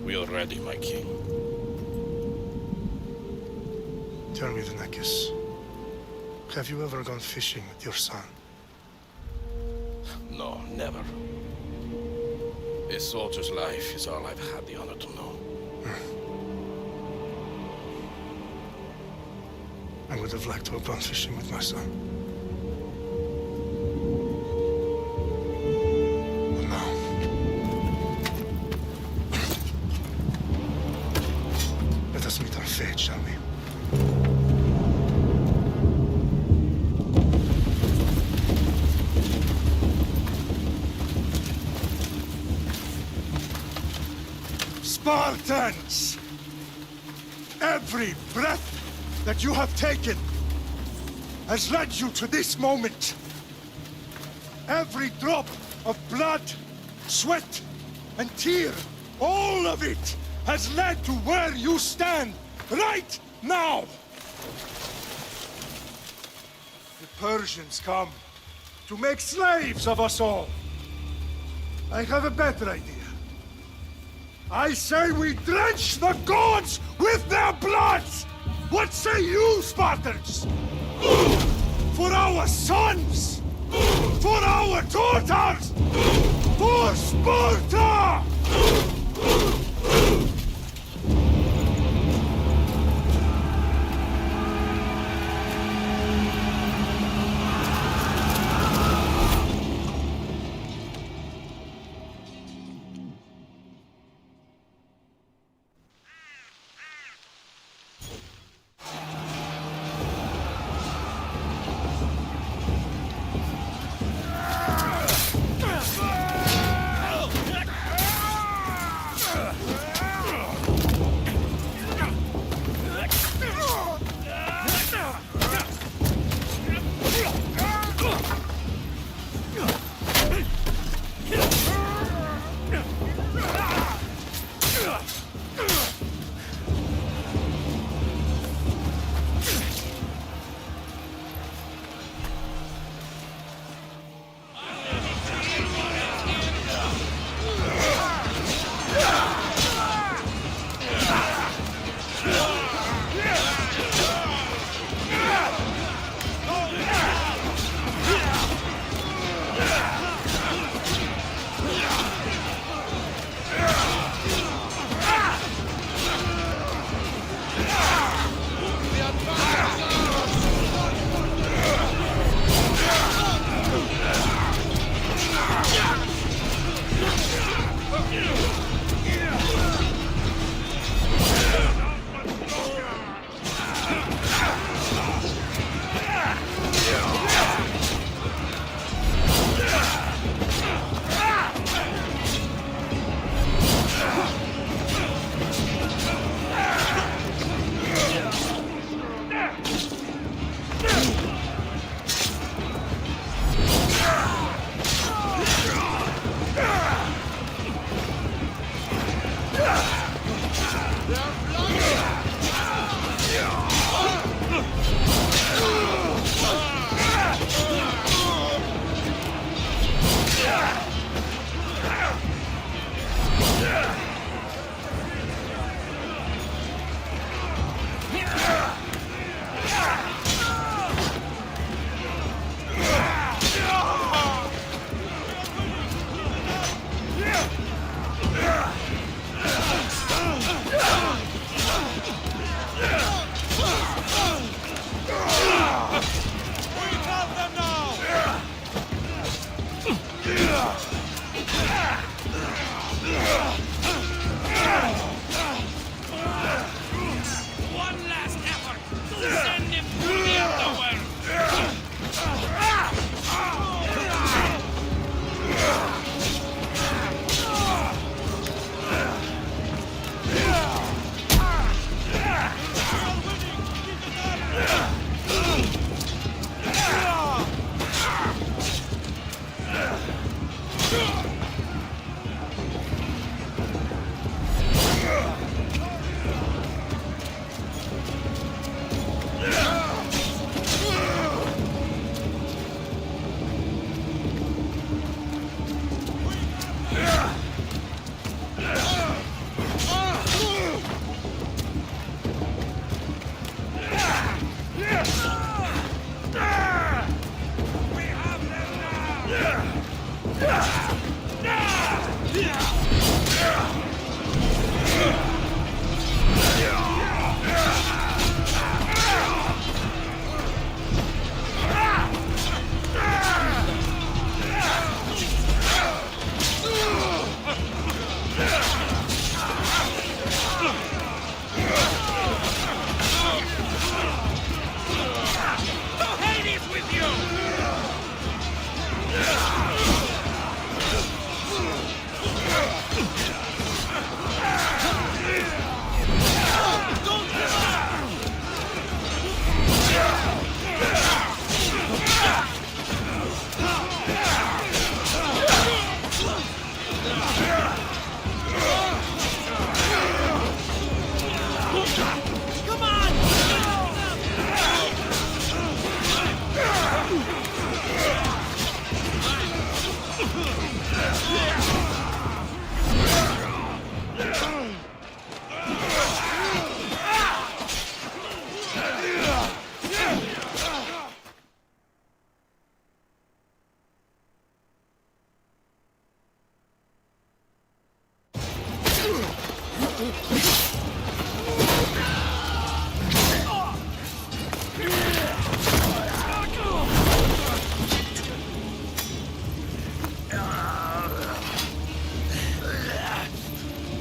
We are ready, my king. Tell me, the Nekis, have you ever gone fishing with your son? No, never. A soldier's life is all I've had the honor to know. I would have liked to have gone fishing with my son. But now... Let us meet our fate, shall we? Spartans! Every breath that you have taken has led you to this moment. Every drop of blood, sweat, and tear, all of it has led to where you stand right now. The Persians come to make slaves of us all. I have a better idea. I say we drench the gods with their bloods! What say you, Spartans? For our sons! For our daughters! For Sparta!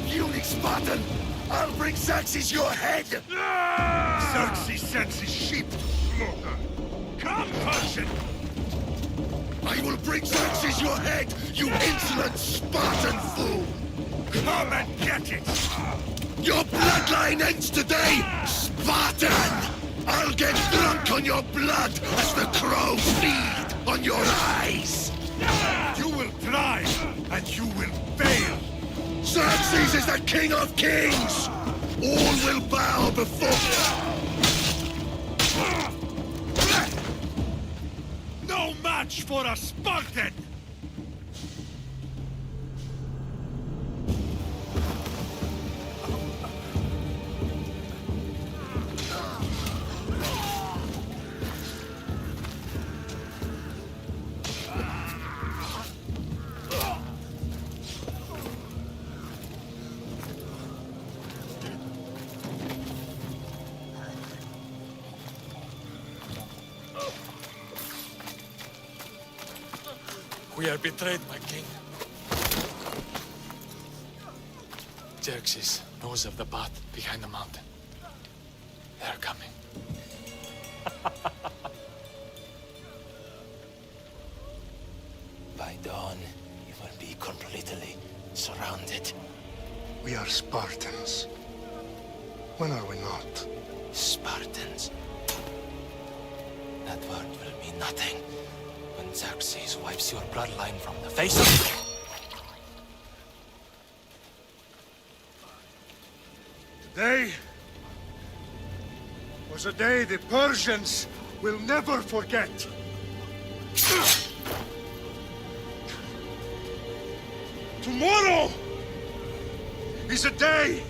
Unix Spartan! I'll bring Xerxes your head! Xerxes sends his sheep to slaughter. Come, Persian! I will bring Xerxes your head, you insolent Spartan fool! Come and get it! Your bloodline ends today, Spartan! I'll get drunk on your blood as the crows feed on your eyes! You will try, and you will fail! Xerxes is the king of kings! All will bow before... No match for a Spartan! We are betrayed, my king. Xerxes knows of the path behind the mountain. They're coming. By dawn, you will be completely surrounded. We are Spartans. When are we not? Spartans. That word will mean nothing when Xerxes wipes your bloodline from the face of... Today was a day the Persians will never forget. Tomorrow is a day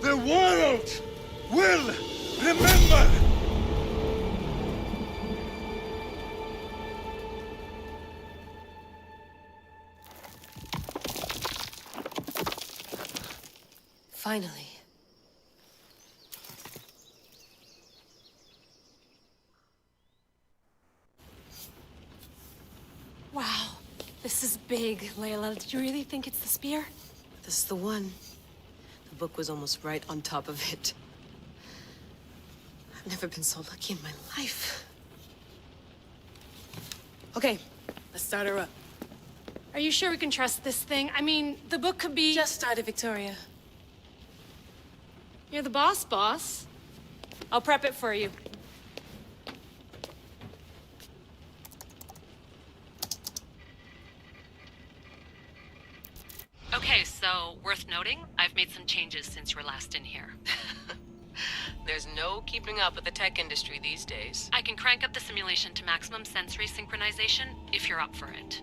the world will remember. Finally. Wow, this is big, Layla. Did you really think it's the spear? This is the one. The book was almost right on top of it. I've never been so lucky in my life. Okay, let's start her up. Are you sure we can trust this thing? I mean, the book could be... Just started, Victoria. You're the boss. I'll prep it for you. Okay, so worth noting, I've made some changes since you were last in here. There's no keeping up with the tech industry these days. I can crank up the simulation to maximum sensory synchronization if you're up for it.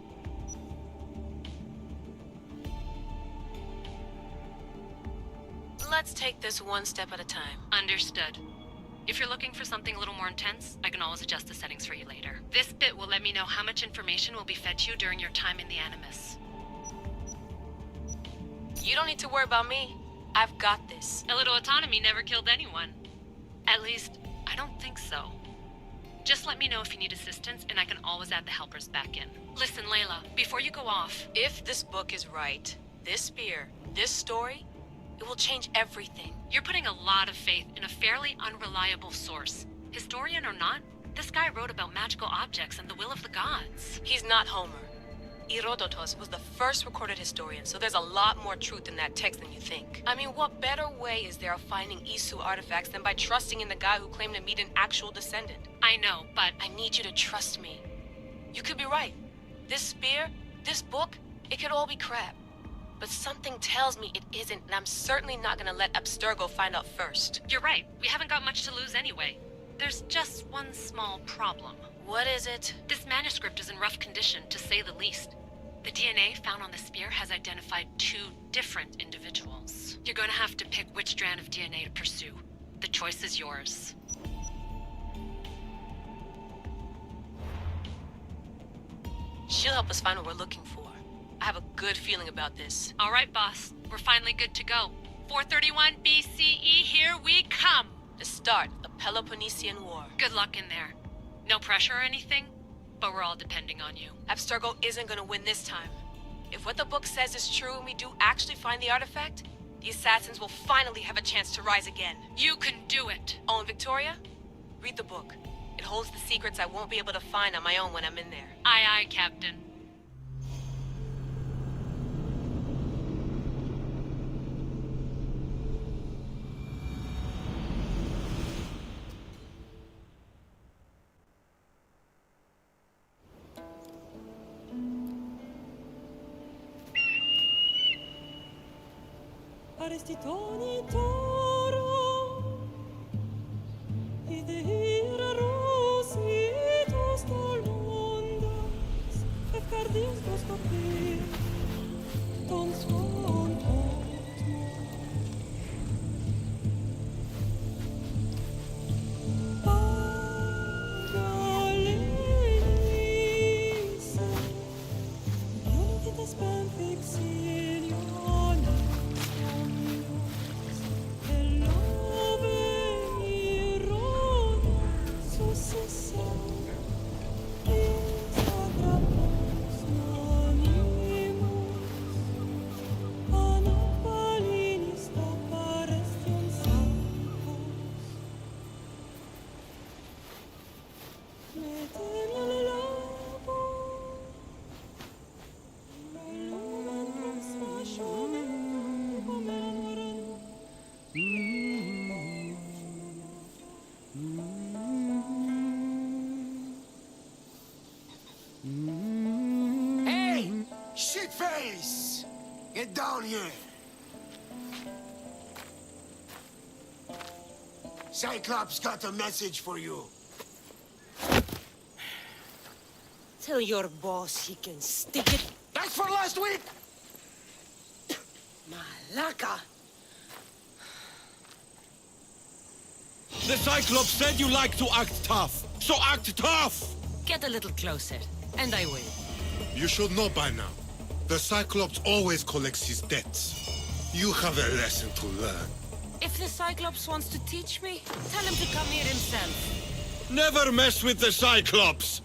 Let's take this one step at a time. Understood. If you're looking for something a little more intense, I can always adjust the settings for you later. This bit will let me know how much information will be fed to you during your time in the Animus. You don't need to worry about me. I've got this. A little autonomy never killed anyone. At least, I don't think so. Just let me know if you need assistance, and I can always add the helpers back in. Listen, Layla, before you go off... If this book is right, this spear, this story, it will change everything. You're putting a lot of faith in a fairly unreliable source. Historian or not, this guy wrote about magical objects and the will of the gods. He's not Homer. Herodotus was the first recorded historian, so there's a lot more truth in that text than you think. I mean, what better way is there of finding Isu artifacts than by trusting in the guy who claimed to meet an actual descendant? I know, but... I need you to trust me. You could be right. This spear, this book, it could all be crap. But something tells me it isn't, and I'm certainly not gonna let Abstergo find out first. You're right. We haven't got much to lose anyway. There's just one small problem. What is it? This manuscript is in rough condition, to say the least. The DNA found on the spear has identified 2 different individuals. You're going to have to pick which strand of DNA to pursue. The choice is yours. She'll help us find what we're looking for. I have a good feeling about this. All right, boss. We're finally good to go. 431 BCE, here we come! The start of the Peloponnesian War. Good luck in there. No pressure or anything, but we're all depending on you. Abstergo isn't gonna win this time. If what the book says is true and we do actually find the artifact, the assassins will finally have a chance to rise again. You can do it! Oh, and Victoria? Read the book. It holds the secrets I won't be able to find on my own when I'm in there. Aye, aye, Captain. Arrestitoni toro, idehira rositos tolmondas, efkardins goskopir, ton svon otmo. Pagalenisa, unitas panfixiliona. Hey! Shitface! Get down here! Cyclops got a message for you. Tell your boss he can stick it. That's for last week! Malaka! The Cyclops said you like to act tough, so act tough! Get a little closer, and I will. You should know by now. The Cyclops always collects his debts. You have a lesson to learn. If the Cyclops wants to teach me, tell him to come here himself. Never mess with the Cyclops!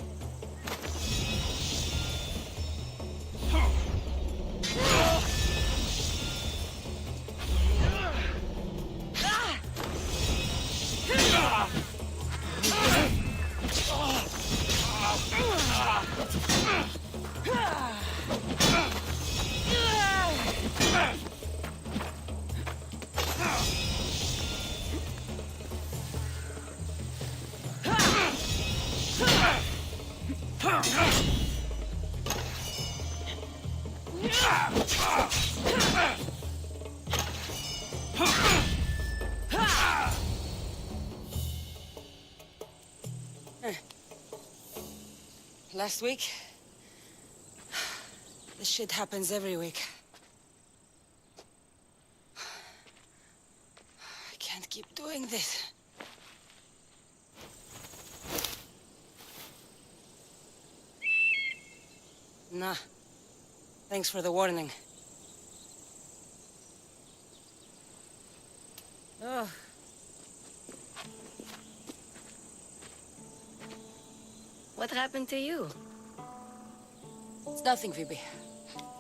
Last week? This shit happens every week. I can't keep doing this. Nah. Thanks for the warning. Oh. What happened to you? It's nothing, Phoebe.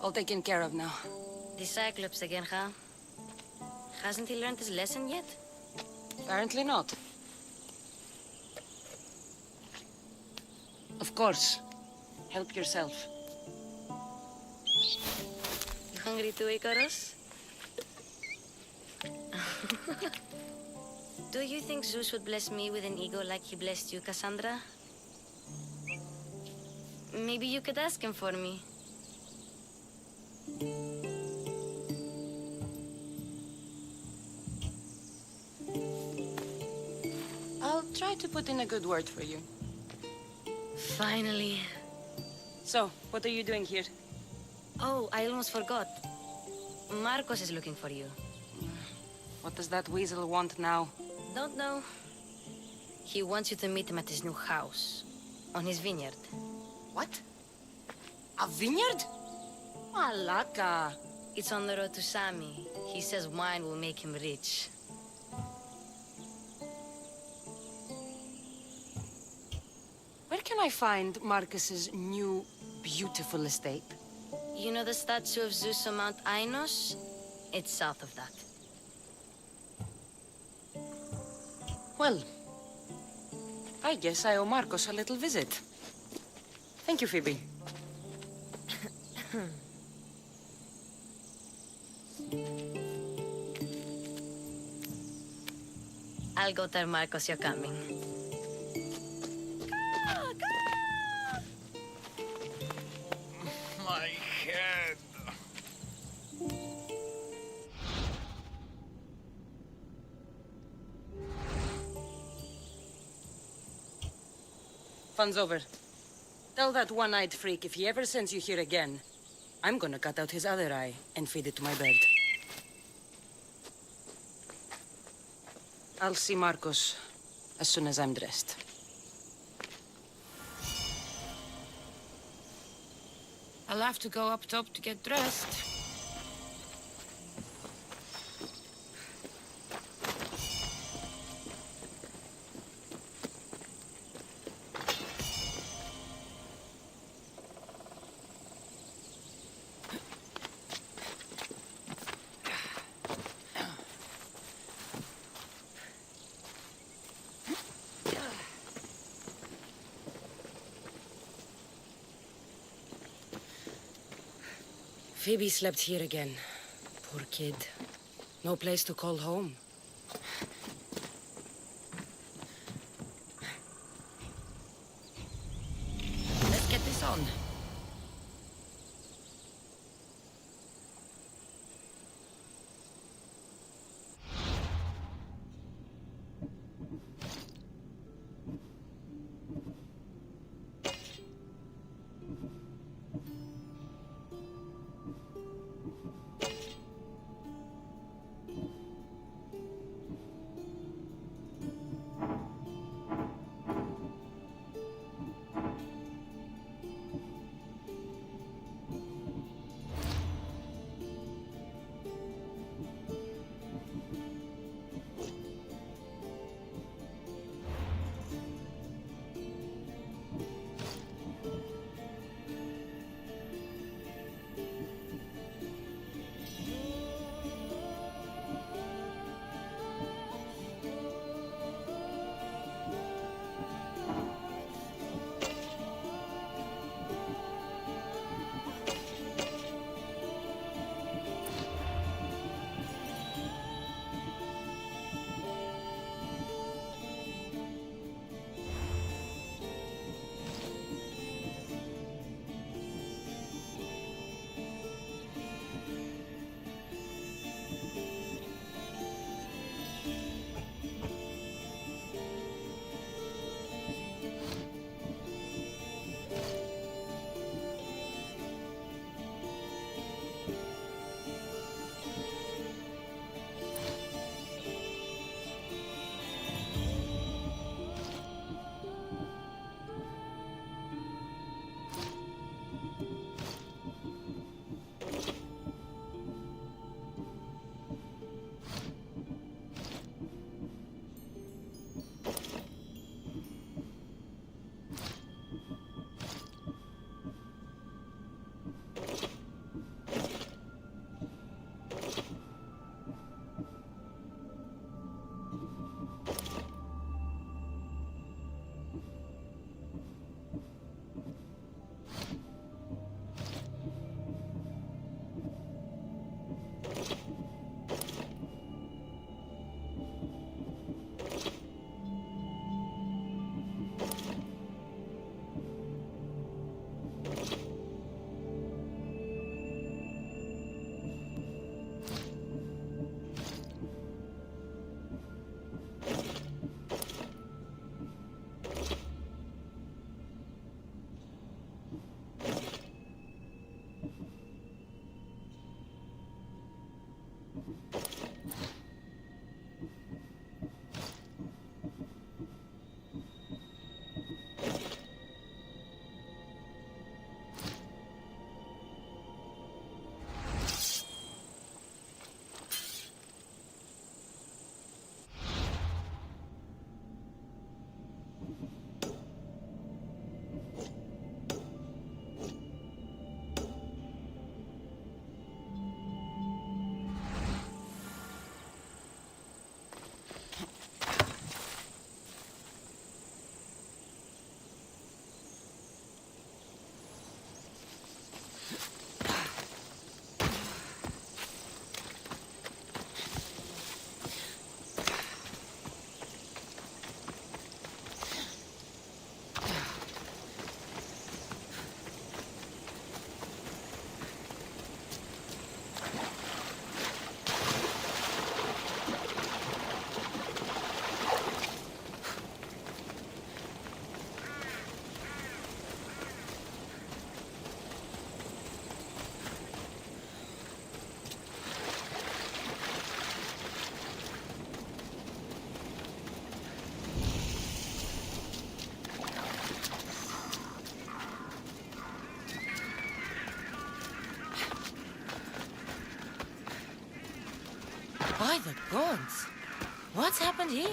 All taken care of now. The Cyclops again, huh? Hasn't he learned his lesson yet? Apparently not. Of course. Help yourself. You hungry too, Icarus? Do you think Zeus would bless me with an ego like he blessed you, Cassandra? Maybe you could ask him for me. I'll try to put in a good word for you. Finally. So, what are you doing here? Oh, I almost forgot. Marcos is looking for you. What does that weasel want now? Don't know. He wants you to meet him at his new house. On his vineyard. What? A vineyard? Malaka. It's on the road to Sami. He says wine will make him rich. Where can I find Marcus's new, beautiful estate? You know the statue of Zeus on Mount Ainos? It's south of that. Well, I guess I owe Marcos a little visit. Thank you, Phoebe. I'll go tell Marcos you're coming. My head. Fun's over. Tell that one-eyed freak if he ever sends you here again, I'm gonna cut out his other eye and feed it to my bird. I'll see Marcos as soon as I'm dressed. I'll have to go up top to get dressed. Phoebe slept here again. Poor kid. No place to call home. Let's get this on. By the gods! What's happened here?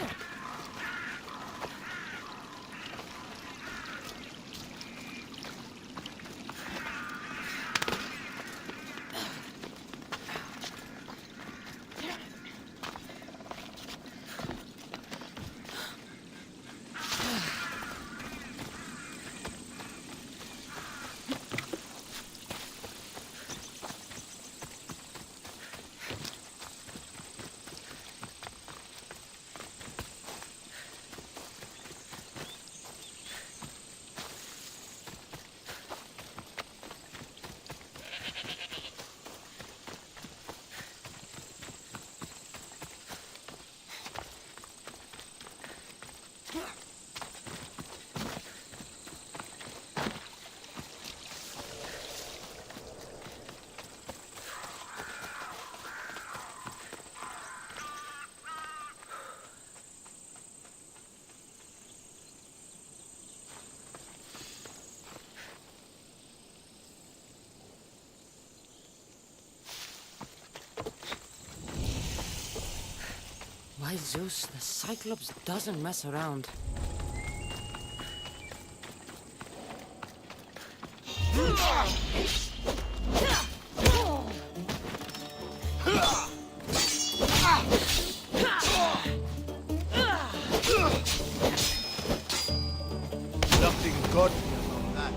Why, Zeus, the Cyclops doesn't mess around. Nothing godly about that.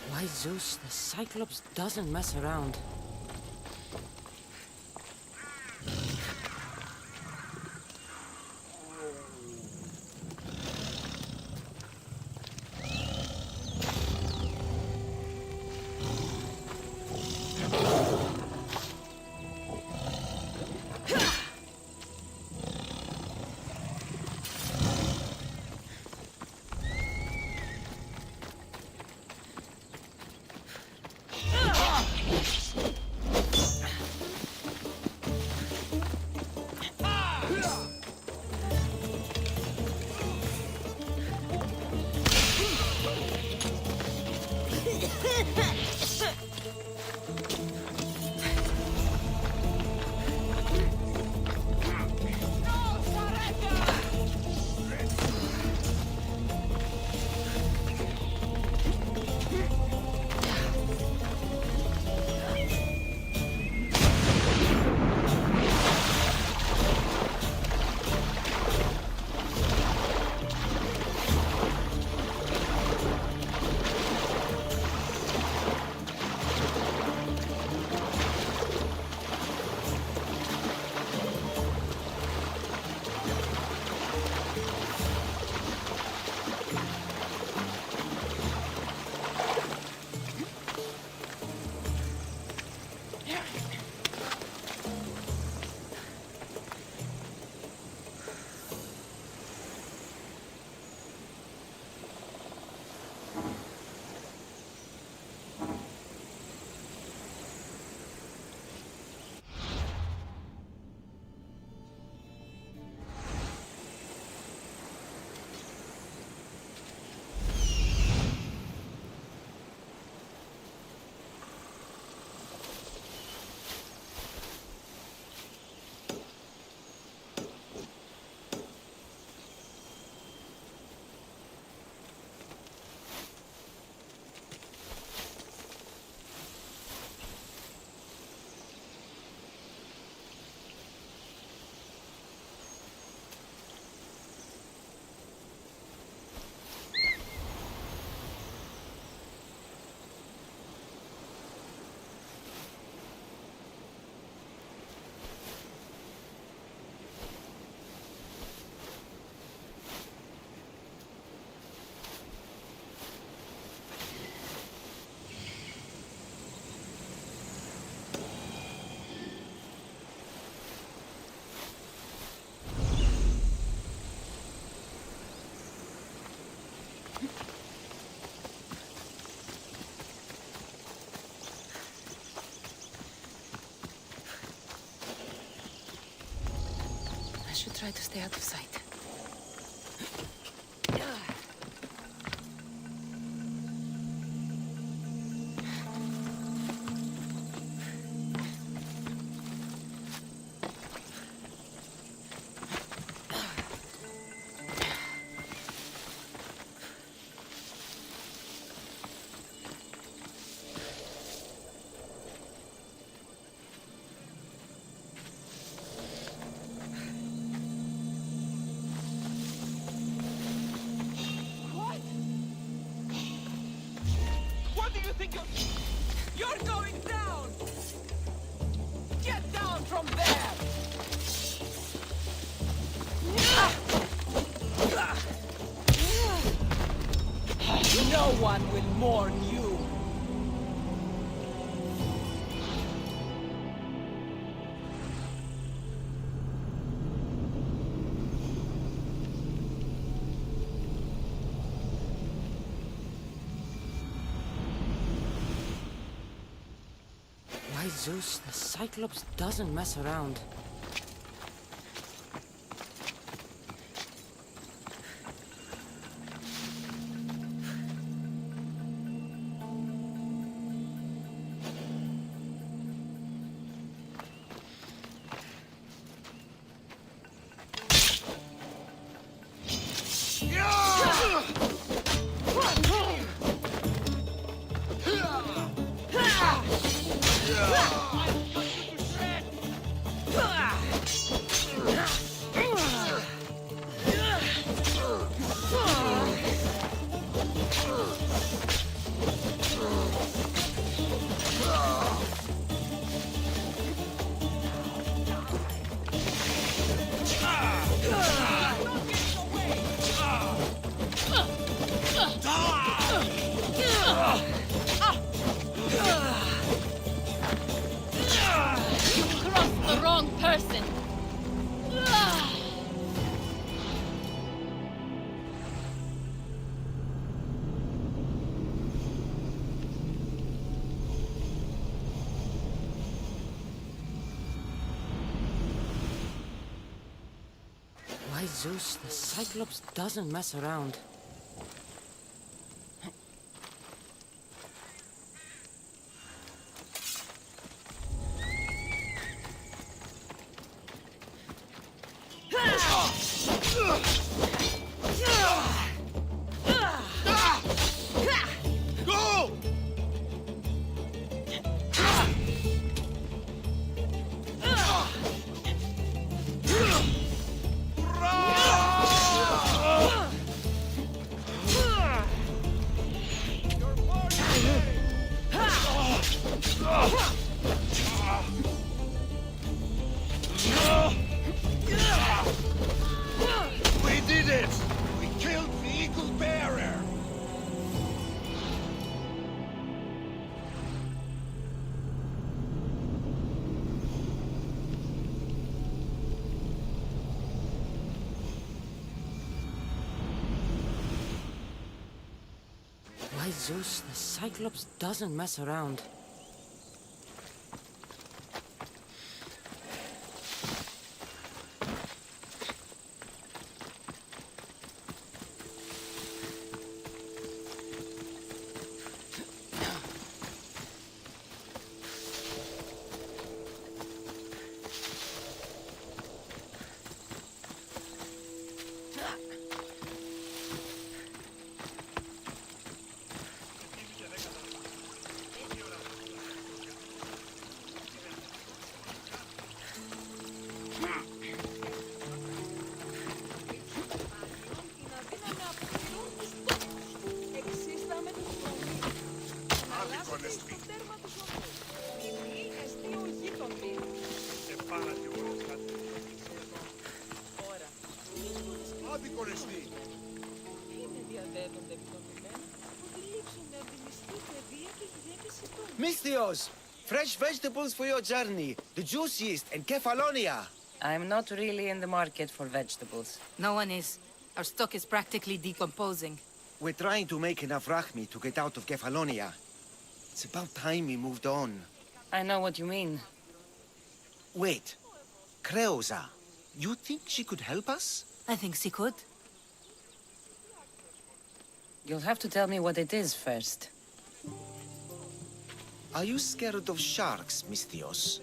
Why, Zeus, the Cyclops doesn't mess around. should try to stay out of sight. What do you think you're going down? Get down from there! No one will mourn you. Why, Zeus, the Cyclops doesn't mess around. Why, Zeus, the Cyclops doesn't mess around. We did it! We killed the Eagle Bearer! Why, Zeus, the Cyclops doesn't mess around. Misthios! Fresh vegetables for your journey. The juiciest in Kefalonia. I'm not really in the market for vegetables. No one is. Our stock is practically decomposing. We're trying to make enough rachmi to get out of Kefalonia. It's about time we moved on. I know what you mean. Wait. Creosa. You think she could help us? I think she could. You'll have to tell me what it is first. Are you scared of sharks, Misthios?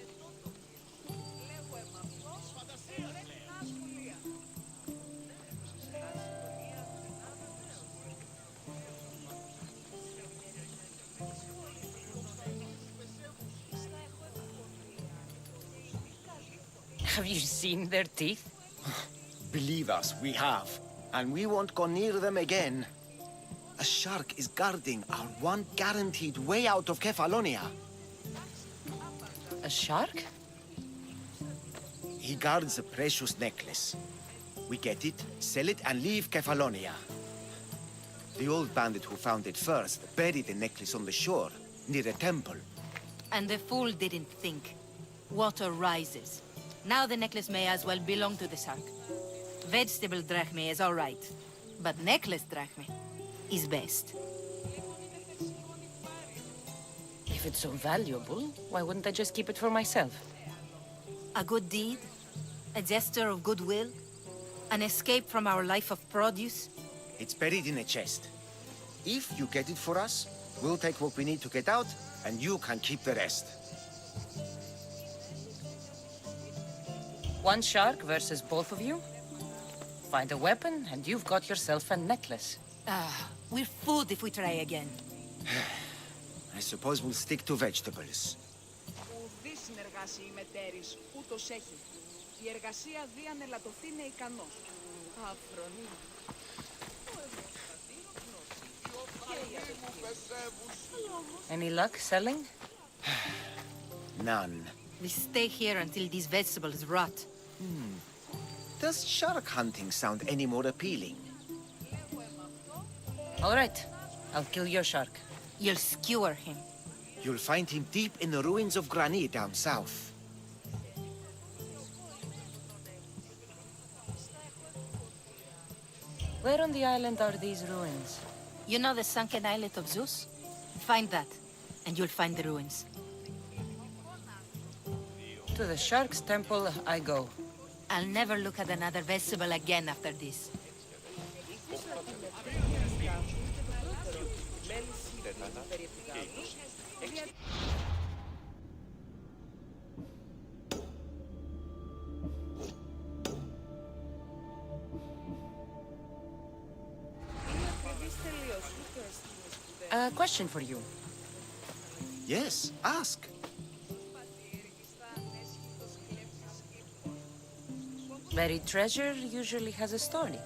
Have you seen their teeth? Believe us, we have. And we won't go near them again. A shark is guarding our one guaranteed way out of Kefalonia. A shark? He guards a precious necklace. We get it, sell it, and leave Kefalonia. The old bandit who found it first buried the necklace on the shore, near a temple. And the fool didn't think. Water rises. Now the necklace may as well belong to the shark. Vegetable drachme is all right, but necklace drachme is best. If it's so valuable, why wouldn't I just keep it for myself? A good deed, a gesture of goodwill, an escape from our life of produce. It's buried in a chest. If you get it for us, we'll take what we need to get out, and you can keep the rest. One shark versus both of you? Find a weapon, and you've got yourself a necklace. We're food if we try again. I suppose we'll stick to vegetables. Ουδή συνεργάσει η μετέρης, ούτως έχει. Η εργασία δίαν ελαττωθεί είναι ικανός. Αφρονή. Any luck selling? None. We stay here until these vegetables rot. Does shark hunting sound any more appealing? All right. I'll kill your shark. You'll skewer him. You'll find him deep in the ruins of Granit down south. Where on the island are these ruins? You know the sunken islet of Zeus? Find that, and you'll find the ruins. To the Shark's Temple I go. I'll never look at another vegetable again after this. A question for you. Yes, ask. Buried treasure usually has a story.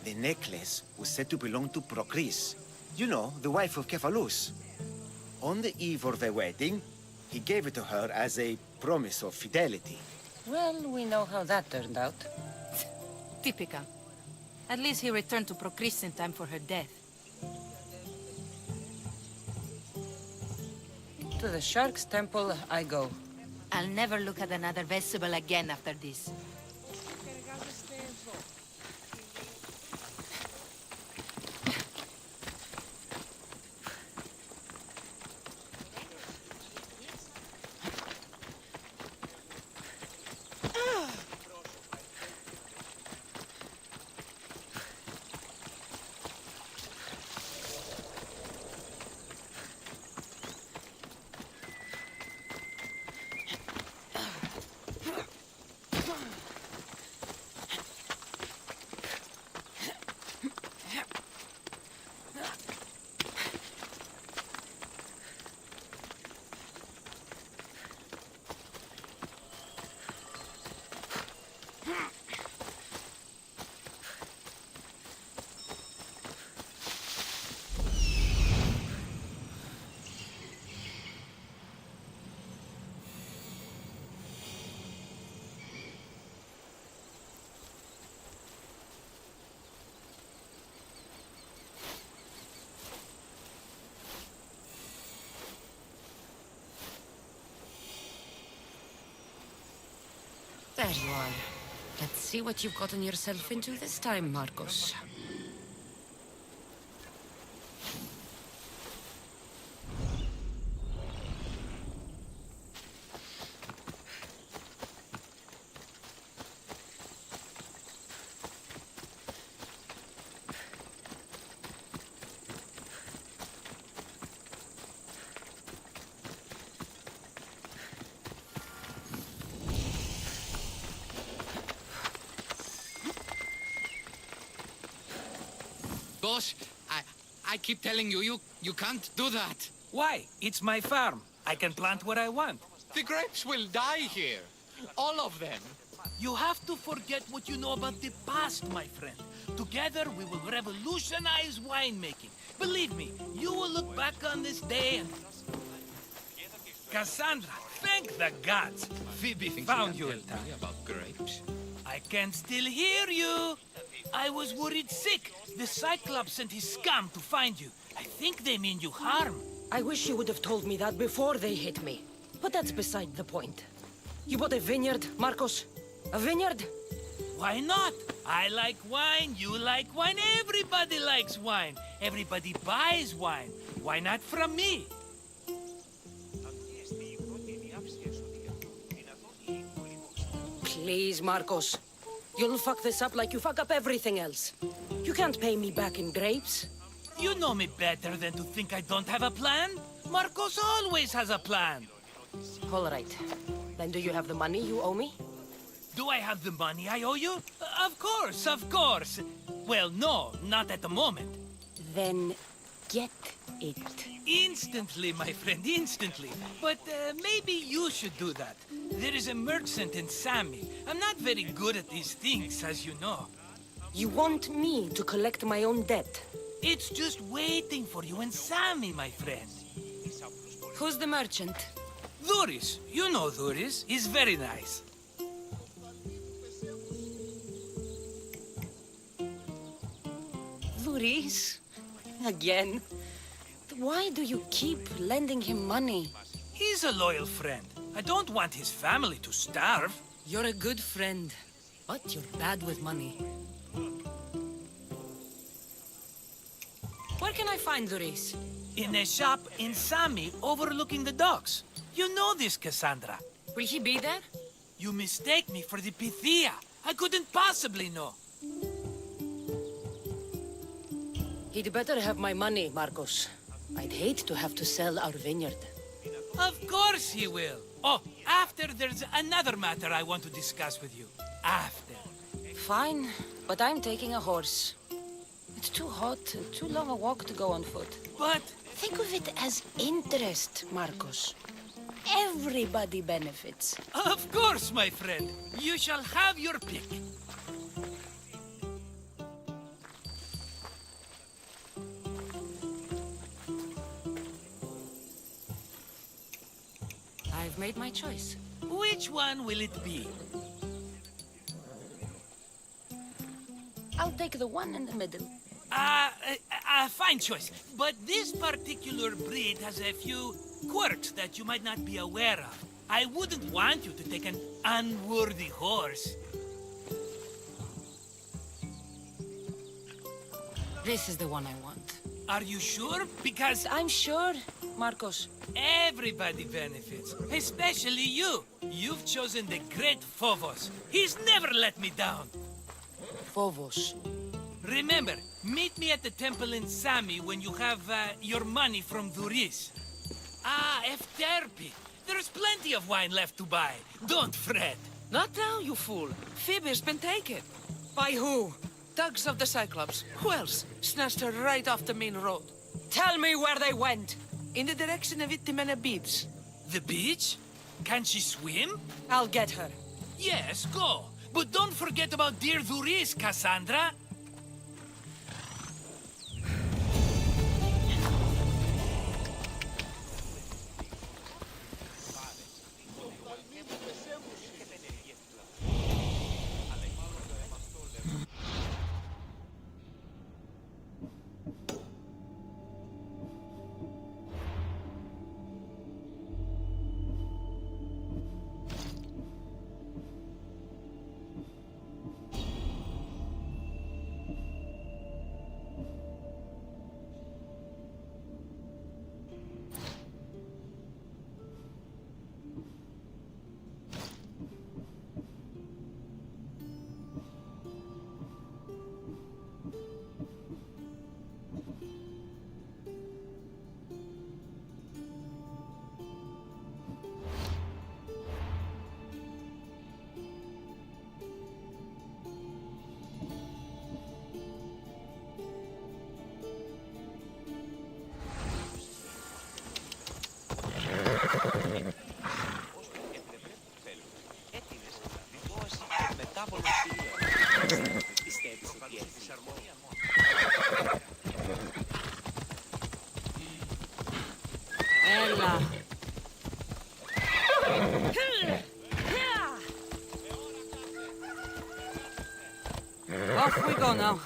The necklace was said to belong to Procris. You know, the wife of Cephalus. On the eve of their wedding, he gave it to her as a promise of fidelity. Well, we know how that turned out. Typical. At least he returned to Procris in time for her death. To the Shark's Temple I go. I'll never look at another vegetable again after this. There you are. Let's see what you've gotten yourself into this time, Marcos. boss. I keep telling you, you can't do that. Why? It's my farm. I can plant what I want. The grapes will die here. All of them. You have to forget what you know about the past, my friend. Together, we will revolutionize winemaking. Believe me, you will look back on this day and... Cassandra, thank the gods. Phoebe found you in time. About grapes? I can still hear you. I was worried sick. The Cyclops sent his scum to find you. I think they mean you harm. I wish you would have told me that before they hit me. But that's beside the point. You bought a vineyard, Marcos? A vineyard? Why not? I like wine, you like wine, everybody likes wine. Everybody buys wine. Why not from me? Please, Marcos. You'll fuck this up like you fuck up everything else. You can't pay me back in grapes. You know me better than to think I don't have a plan. Marcos always has a plan. All right. Then do you have the money you owe me? Do I have the money I owe you? Of course, of course. Well, no, not at the moment. Then get it. Instantly, my friend, instantly. But maybe you should do that. There is a merchant in Sami. I'm not very good at these things, as you know. You want me to collect my own debt? It's just waiting for you in Sami, my friend. Who's the merchant? Dhuris. You know Dhuris. He's very nice. Dhuris? Again? Why do you keep lending him money? He's a loyal friend. I don't want his family to starve. You're a good friend, but you're bad with money. Where can I find Dhuris? In a shop in Sami overlooking the docks. You know this, Cassandra. Will he be there? You mistake me for the Pythia. I couldn't possibly know. He'd better have my money, Marcos. I'd hate to have to sell our vineyard. Of course he will. Oh, after there's another matter I want to discuss with you. After. Fine, but I'm taking a horse. It's too hot and too long a walk to go on foot. But... think of it as interest, Marcos. Everybody benefits. Of course, my friend. You shall have your pick. I've made my choice. Which one will it be? I'll take the one in the middle. Fine choice. But this particular breed has a few quirks that you might not be aware of. I wouldn't want you to take an unworthy horse. This is the one I want. Are you sure? Because... I'm sure, Marcos. Everybody benefits, especially you. You've chosen the great Phobos. He's never let me down. Phobos. Remember, meet me at the temple in Sami when you have your money from Dhuris. Ah, Efterpi. There's plenty of wine left to buy. Don't fret. Not now, you fool. Phoebe's been taken. By who? Thugs of the Cyclops. Who else? Snatched her right off the main road. Tell me where they went. In the direction of Itimena Beach. The beach? Can she swim? I'll get her. Yes, go. But don't forget about dear Dhuris, Cassandra. Ella. Off we go now.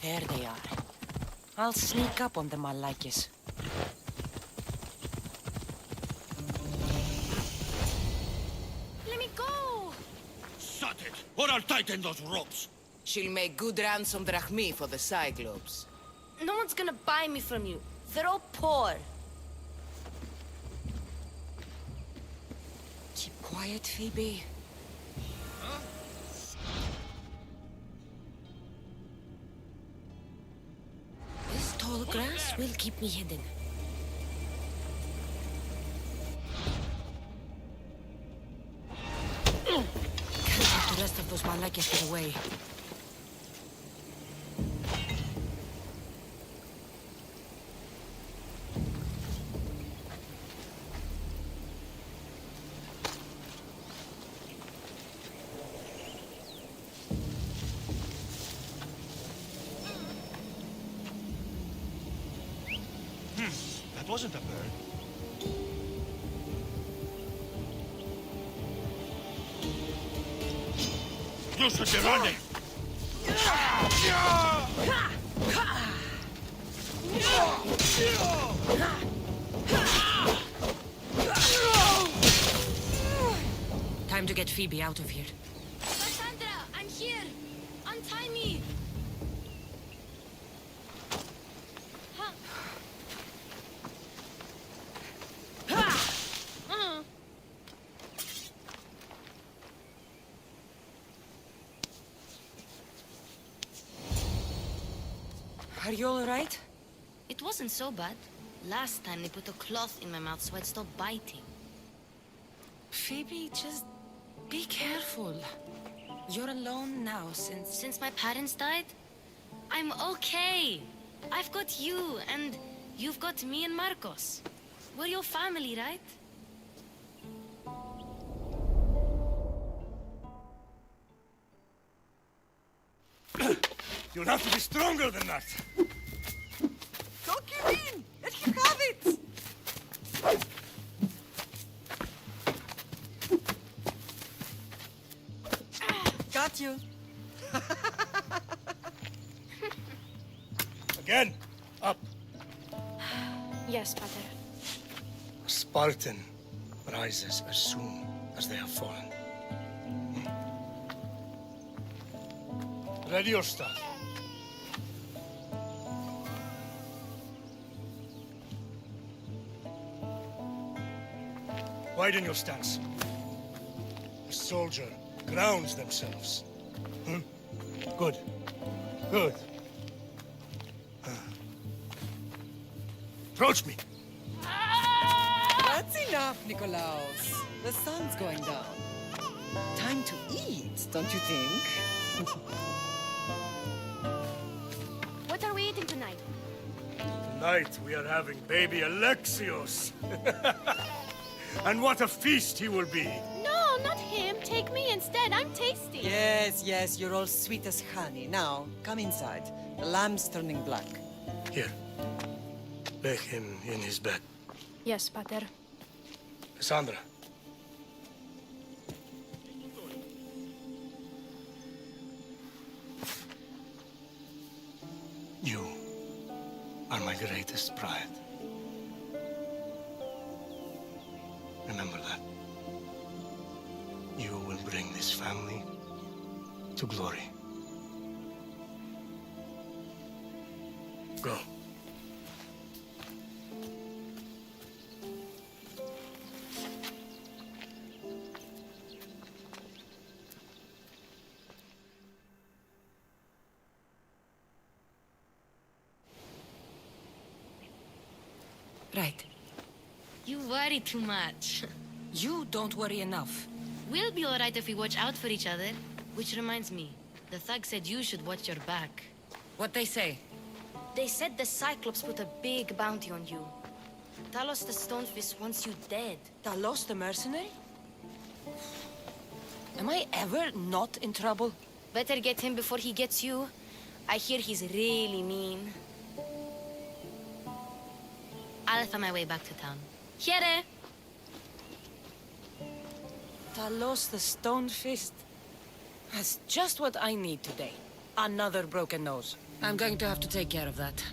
There they are. I'll sneak up on them, Malakis. Let me go! Shut it, or I'll tighten those ropes. She'll make good ransom drachmi for the Cyclops. No one's gonna buy me from you. They're all poor. Keep quiet, Phoebe. This tall grass will keep me hidden. Can't let the rest of those Malakias get away. That wasn't a bird. You should be running. Time to get Phoebe out of here. Cassandra, I'm here! Untie me! Are you all right? It wasn't so bad. Last time they put a cloth in my mouth so I'd stop biting. Phoebe, just be careful. You're alone now Since my parents died? I'm okay. I've got you, and you've got me and Marcos. We're your family, right? You'll have to be stronger than that. Don't give in! Let him have it! Got you. Again, up. Yes, Pater. A Spartan rises as soon as they have fallen. Ready your staff. Widen your stance. The soldier grounds themselves. Good. Good. Approach me. That's enough, Nikolaos. The sun's going down. Time to eat, don't you think? What are we eating tonight? Tonight we are having baby Alexios. And what a feast he will be. No, not him. Take me instead. I'm tasty. Yes, yes, you're all sweet as honey. Now, come inside. The lamb's turning black. Here. Lay him in his bed. Yes, Pater. Cassandra. You are my greatest pride. Remember that. You will bring this family to glory. Go. Right. You worry too much. You don't worry enough. We'll be alright if we watch out for each other. Which reminds me, the thug said you should watch your back. What they say? They said the Cyclops put a big bounty on you. Talos the Stonefist wants you dead. Talos the mercenary? Am I ever not in trouble? Better get him before he gets you. I hear he's really mean. I'll find my way back to town. Here! Talos the Stonefist. That's just what I need today. Another broken nose. I'm going to have to take care of that.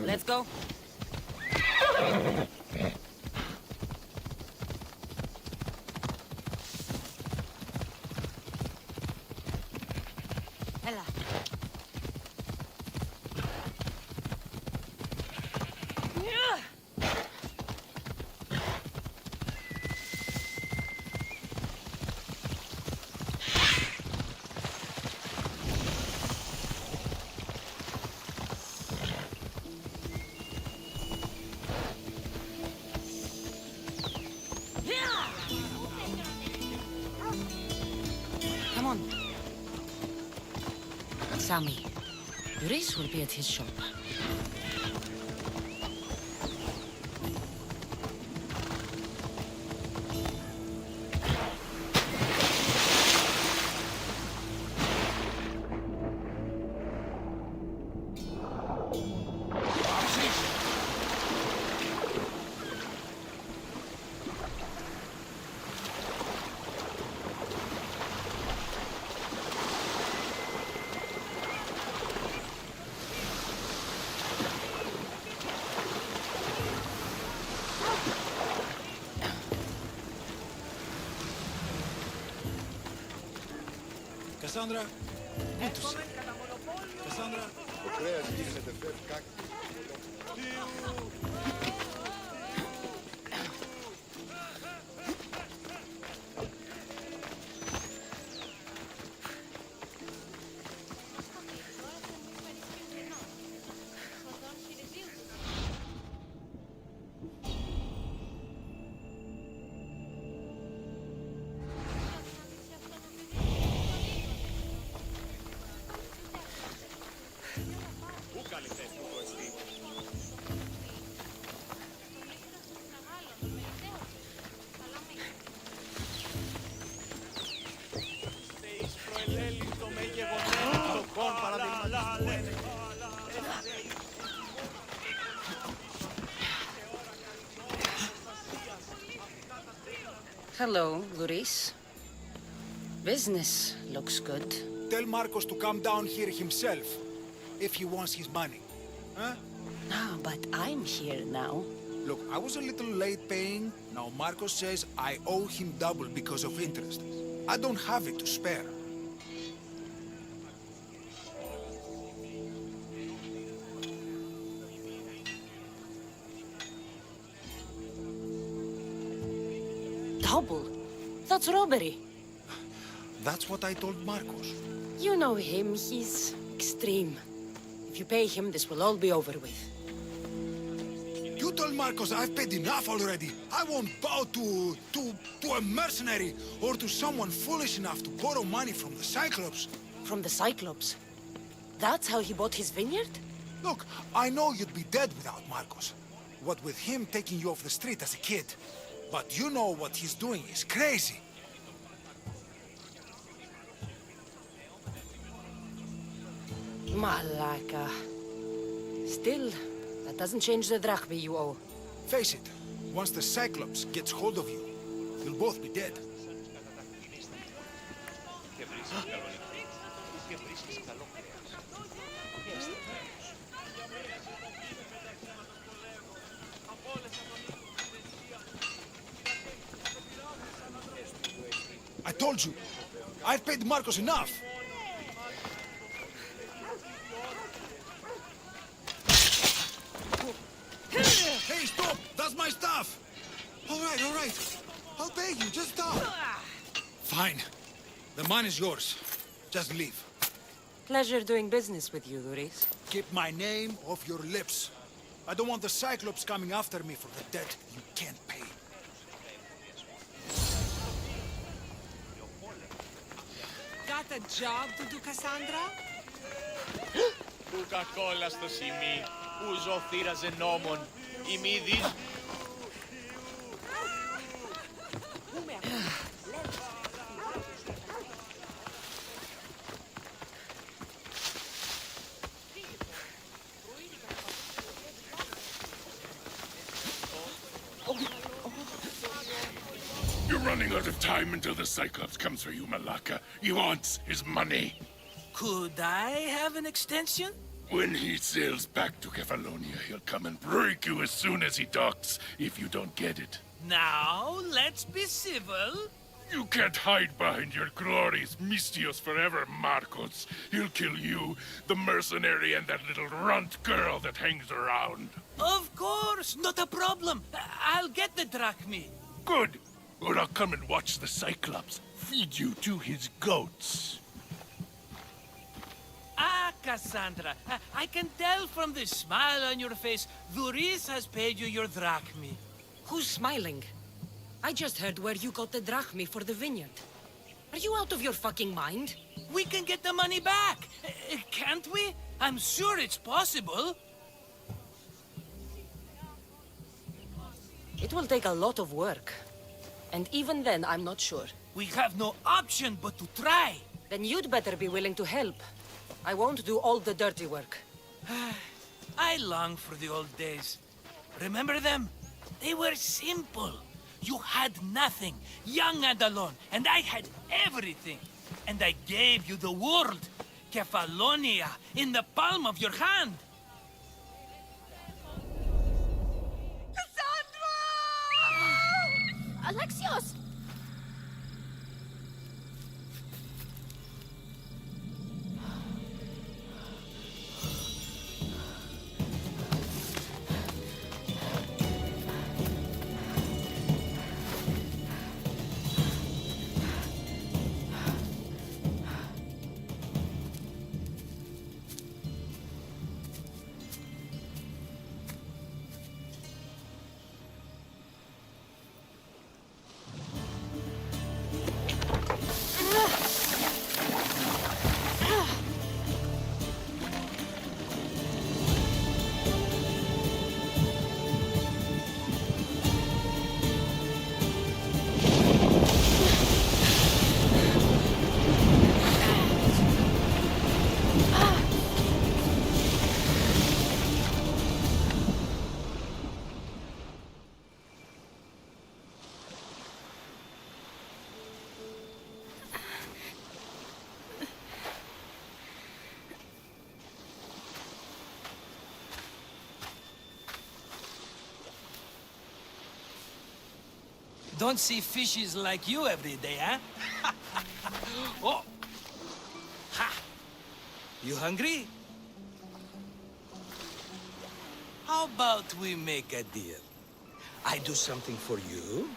Let's go. Ella. Come on. Sammy. Reese will be at his shop. Cassandra, good to see you. Cassandra. Hello, Luis. Business looks good. Tell Marcos to come down here himself, if he wants his money. Huh? No, but I'm here now. Look, I was a little late paying. Now Marcos says I owe him double because of interest. I don't have it to spare. Double? That's robbery. That's what I told Marcos. You know him, he's extreme. If you pay him, this will all be over with. You told Marcos I've paid enough already. I won't bow to a mercenary or to someone foolish enough to borrow money from the Cyclops. From the Cyclops? That's how he bought his vineyard? Look, I know you'd be dead without Marcos. What with him taking you off the street as a kid. But you know what he's doing is crazy. Malaka. Still, that doesn't change the drachma you owe. Face it, once the Cyclops gets hold of you, you'll both be dead. I told you, I've paid Marcos enough. Hey, stop! That's my stuff! All right. I'll pay you, just stop. Fine. The money's yours. Just leave. Pleasure doing business with you, Duris. Keep my name off your lips. I don't want the Cyclops coming after me for the debt you can't pay. Got a job to do, Cassandra? Που κακόλα στο σημεί, που ζω θύραζε νόμων, η μύδης. You're running out of time until the Cyclops comes for you, Malaka. He wants his money. Could I have an extension? When he sails back to Kefalonia, he'll come and break you as soon as he docks, if you don't get it. Now, let's be civil. You can't hide behind your glories, Mistios forever, Marcos. He'll kill you, the mercenary, and that little runt girl that hangs around. Of course, not a problem. I'll get the drachmi. Good. Or I'll come and watch the Cyclops feed you to his goats. Ah, Cassandra, I can tell from the smile on your face, Duris has paid you your drachmi. Who's smiling? I just heard where you got the drachmi for the vineyard. Are you out of your fucking mind? We can get the money back, can't we? I'm sure it's possible. It will take a lot of work. And even then, I'm not sure. We have no option but to try. Then you'd better be willing to help. I won't do all the dirty work. I long for the old days. Remember them? They were simple. You had nothing, young and alone, and I had everything. And I gave you the world, Kefalonia, in the palm of your hand. Alexios! Don't see fishes like you every day, huh? Oh! Ha! You hungry? How about we make a deal? I do something for you,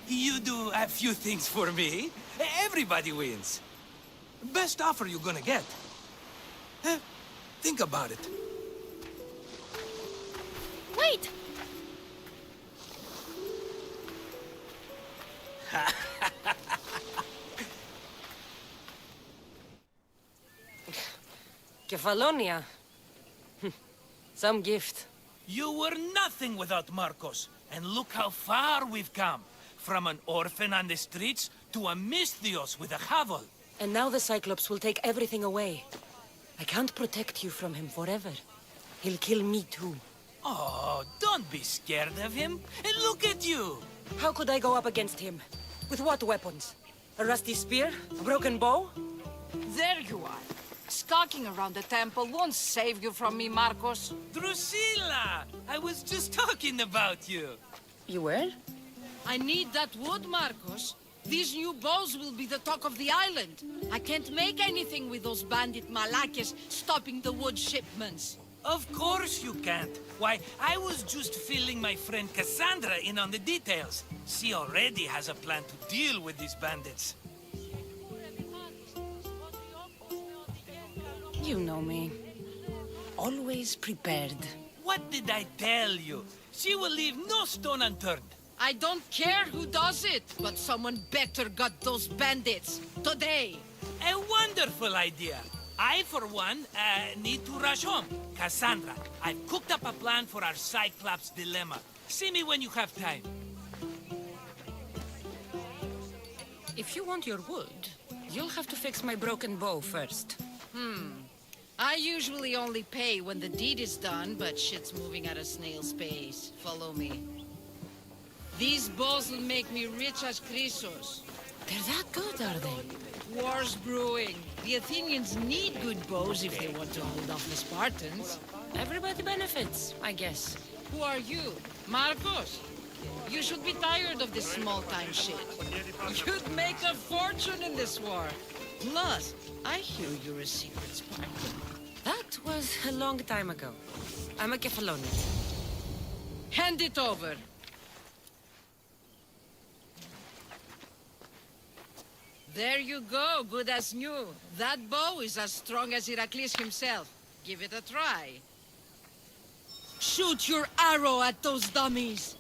You do a few things for me. Everybody wins. Best offer you're gonna get. Think about it. Wait! Kefalonia. Some gift. You were nothing without Marcos. And look how far we've come. From an orphan on the streets to a Misthios with a hovel. And now the Cyclops will take everything away. I can't protect you from him forever. He'll kill me too. Oh, don't be scared of him. And look at you. How could I go up against him? With what weapons? A rusty spear? A broken bow? There you are. Skulking around the temple won't save you from me, Marcos. Drusilla! I was just talking about you. You were? I need that wood, Marcos. These new bows will be the talk of the island. I can't make anything with those bandit malakes stopping the wood shipments. Of course you can't. Why, I was just filling my friend Cassandra in on the details. She already has a plan to deal with these bandits. You know me. Always prepared. What did I tell you? She will leave no stone unturned. I don't care who does it, but someone better got those bandits. Today. A wonderful idea. I, for one, need to rush home. Cassandra, I've cooked up a plan for our Cyclops dilemma. See me when you have time. If you want your wood, you'll have to fix my broken bow first. I usually only pay when the deed is done, but shit's moving at a snail's pace. Follow me. These bows will make me rich as Chrysos. They're that good, are they? War's brewing. The Athenians need good bows if they want to hold off the Spartans. Everybody benefits, I guess. Who are you? Marcos? You should be tired of this small-time shit. You'd make a fortune in this war. Plus, I hear you're a secret Spartan. That was a long time ago. I'm a Kefalonian. Hand it over. There you go, good as new. That bow is as strong as Heracles himself. Give it a try. Shoot your arrow at those dummies.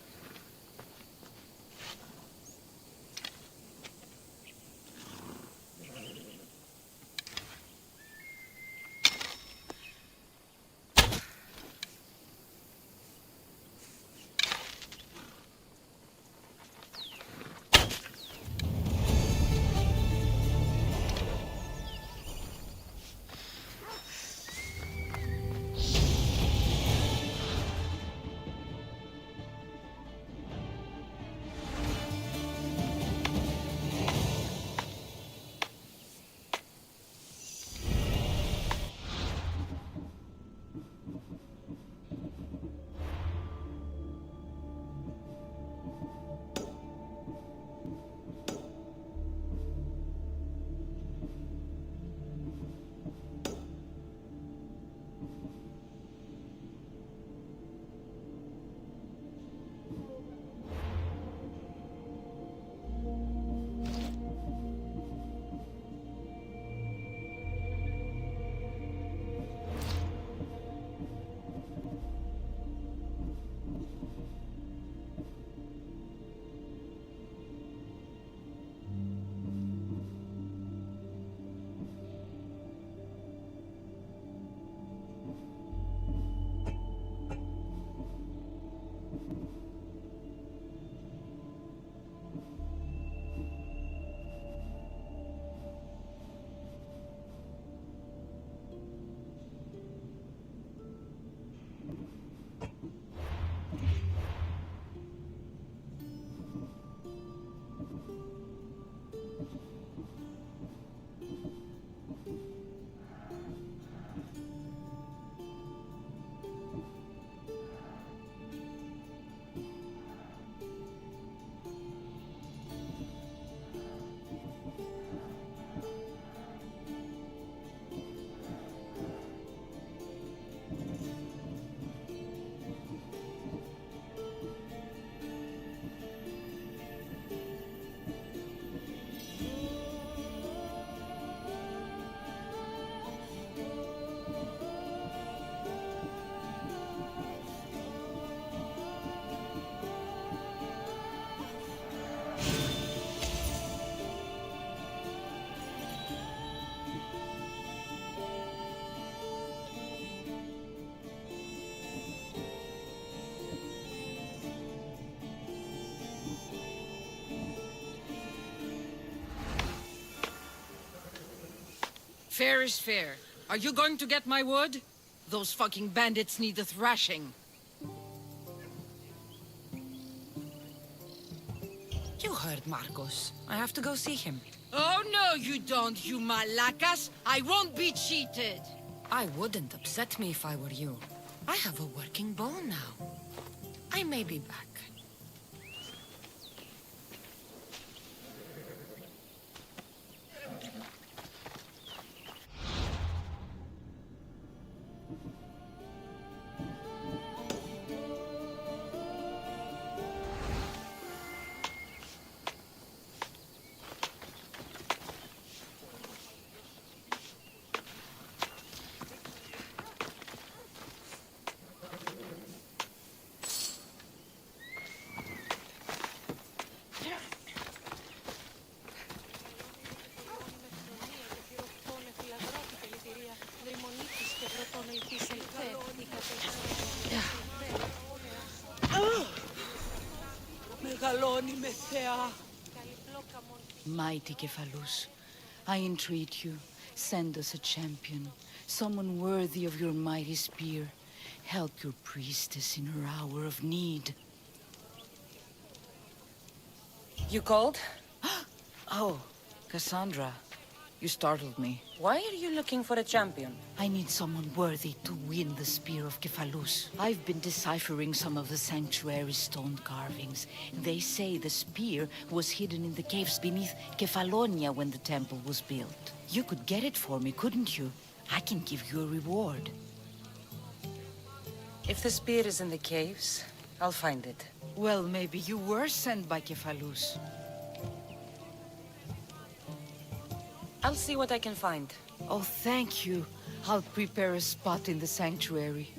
Fair is fair. Are you going to get my wood? Those fucking bandits need a thrashing. You heard Marcos. I have to go see him. Oh, no, you don't, you malacas. I won't be cheated. I wouldn't upset me if I were you. I have a working bow now. I may be back. Mighty Kephalus, I entreat you, send us a champion, someone worthy of your mighty spear. Help your priestess in her hour of need. You called? Oh, Cassandra. You startled me. Why are you looking for a champion? I need someone worthy to win the spear of Kephalus. I've been deciphering some of the sanctuary's stone carvings. They say the spear was hidden in the caves beneath Kefalonia when the temple was built. You could get it for me, couldn't you? I can give you a reward. If the spear is in the caves, I'll find it. Well, maybe you were sent by Kephalus. I'll see what I can find. Oh, thank you. I'll prepare a spot in the sanctuary.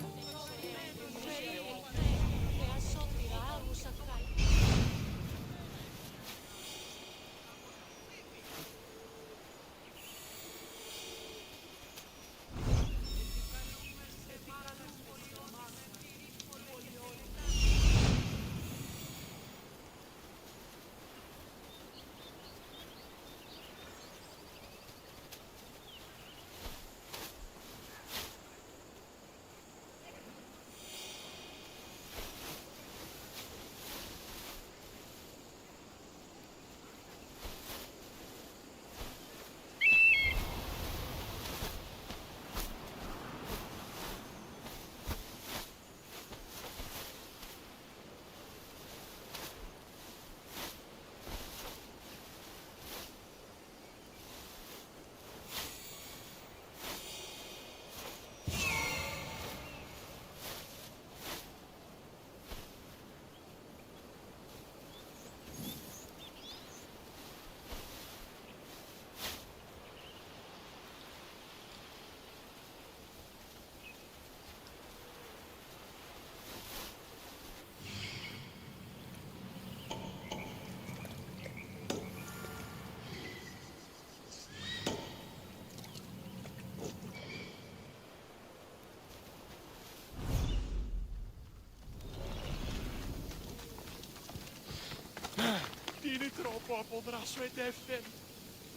Tieni troppo a podrasso e defen.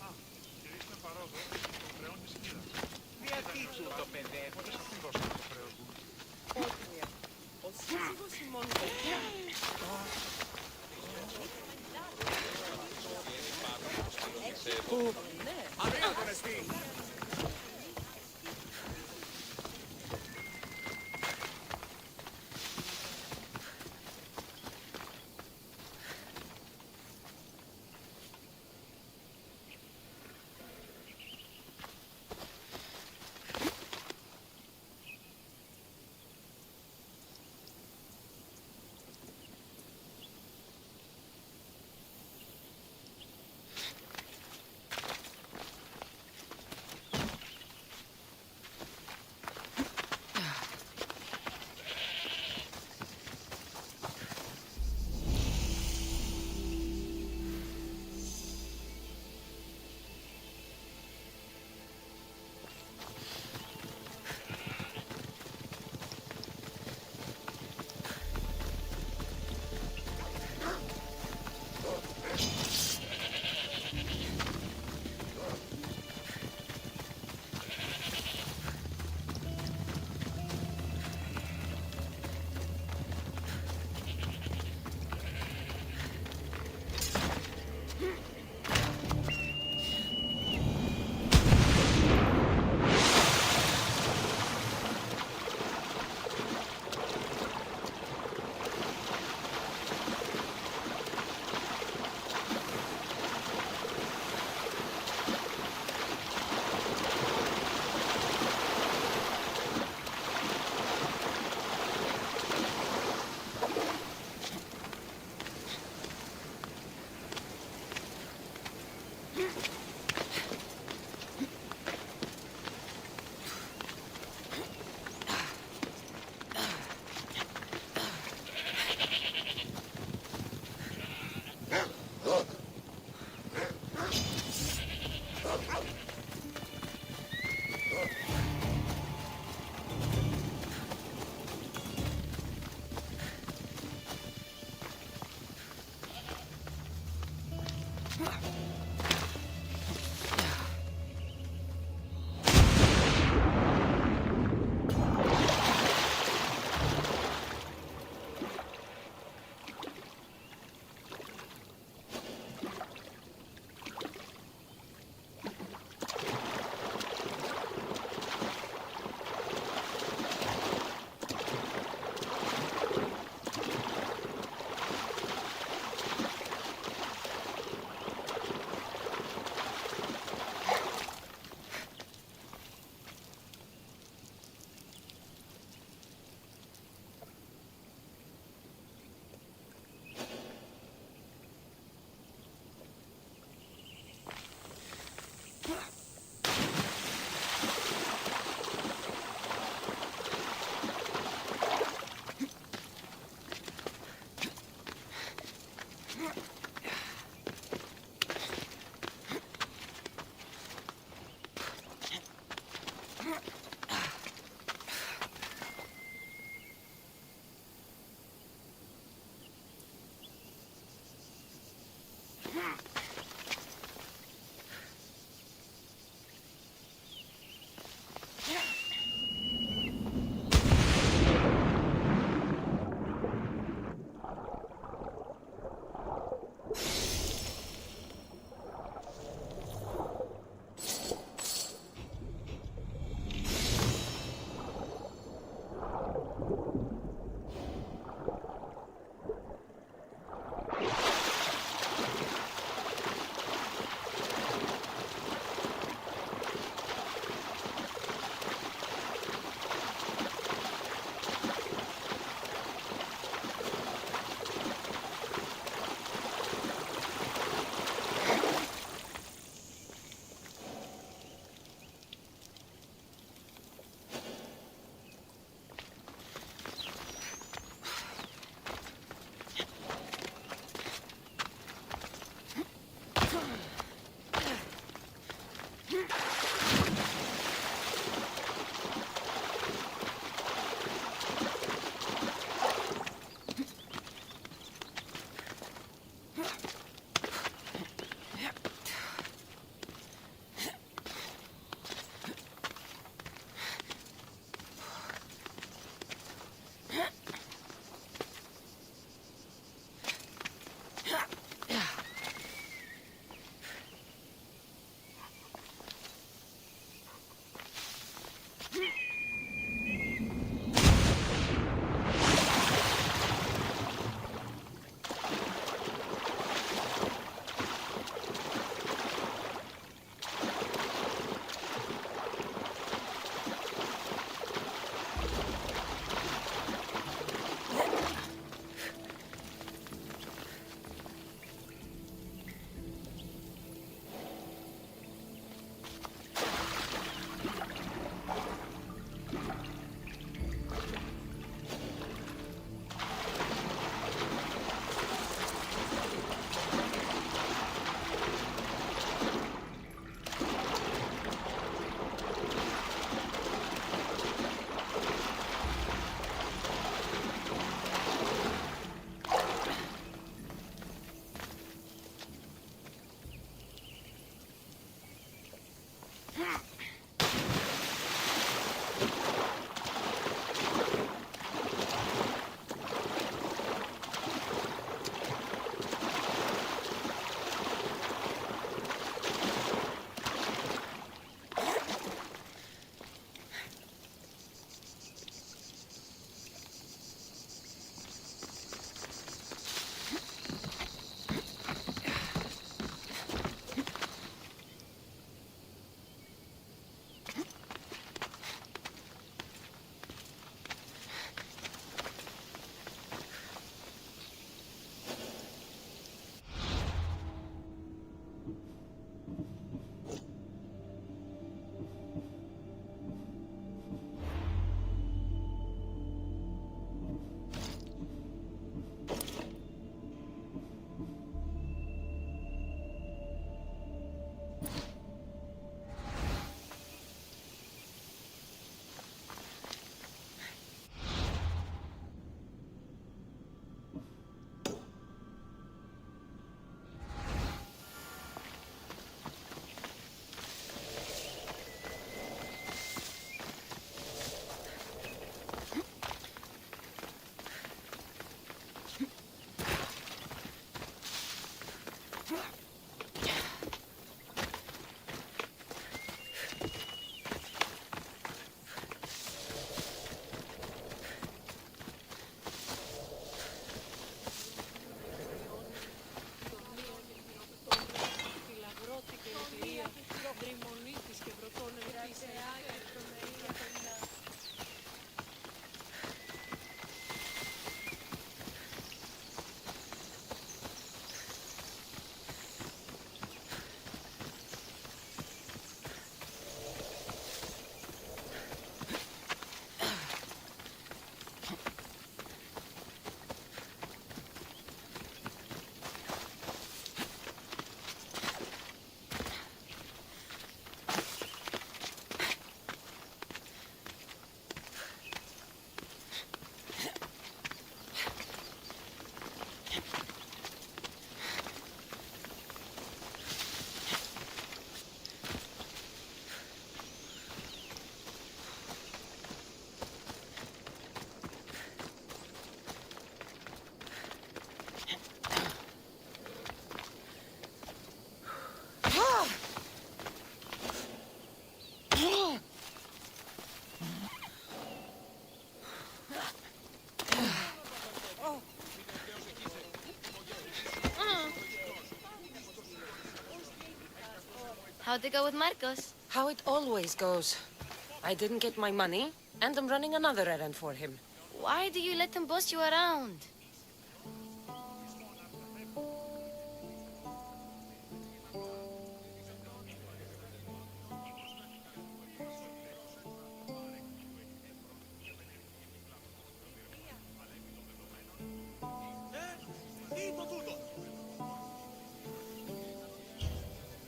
Ah, γυρίστε παρόδο, το χρεών της χείρας. Γιατί του το παιδεύει. Πότε σας την δώσαμε το χρέος μου. Ότρια. Ο σύζυγος η μόνη παιδιά. Ωραία τον εστί. How'd it go with Marcos? How it always goes. I didn't get my money, and I'm running another errand for him. Why do you let him boss you around?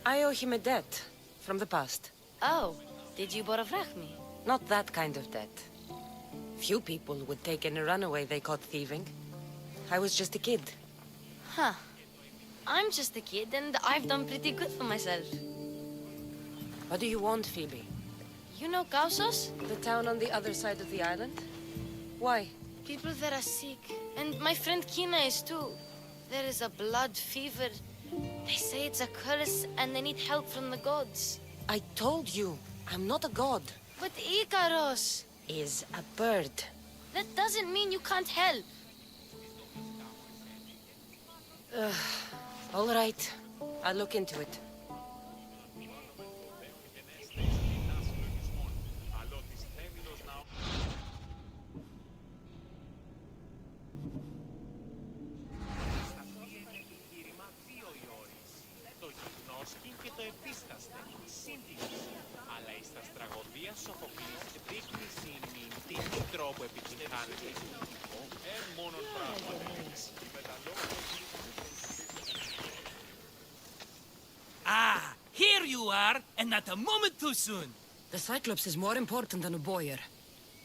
I owe him a debt from the past. Oh, did you borrow me? Not that kind of debt. Few people would take in a runaway they caught thieving. I was just a kid. Huh. I'm just a kid, and I've done pretty good for myself. What do you want, Phoebe? You know Kausos? The town on the other side of the island? Why? People there are sick, and my friend Kina is too. There is a blood fever. They say it's a curse, and they need help from the gods. I told you, I'm not a god. But Ikaros is a bird. That doesn't mean you can't help. All right, I'll look into it. Ah, here you are, and not a moment too soon. The Cyclops is more important than a boyar.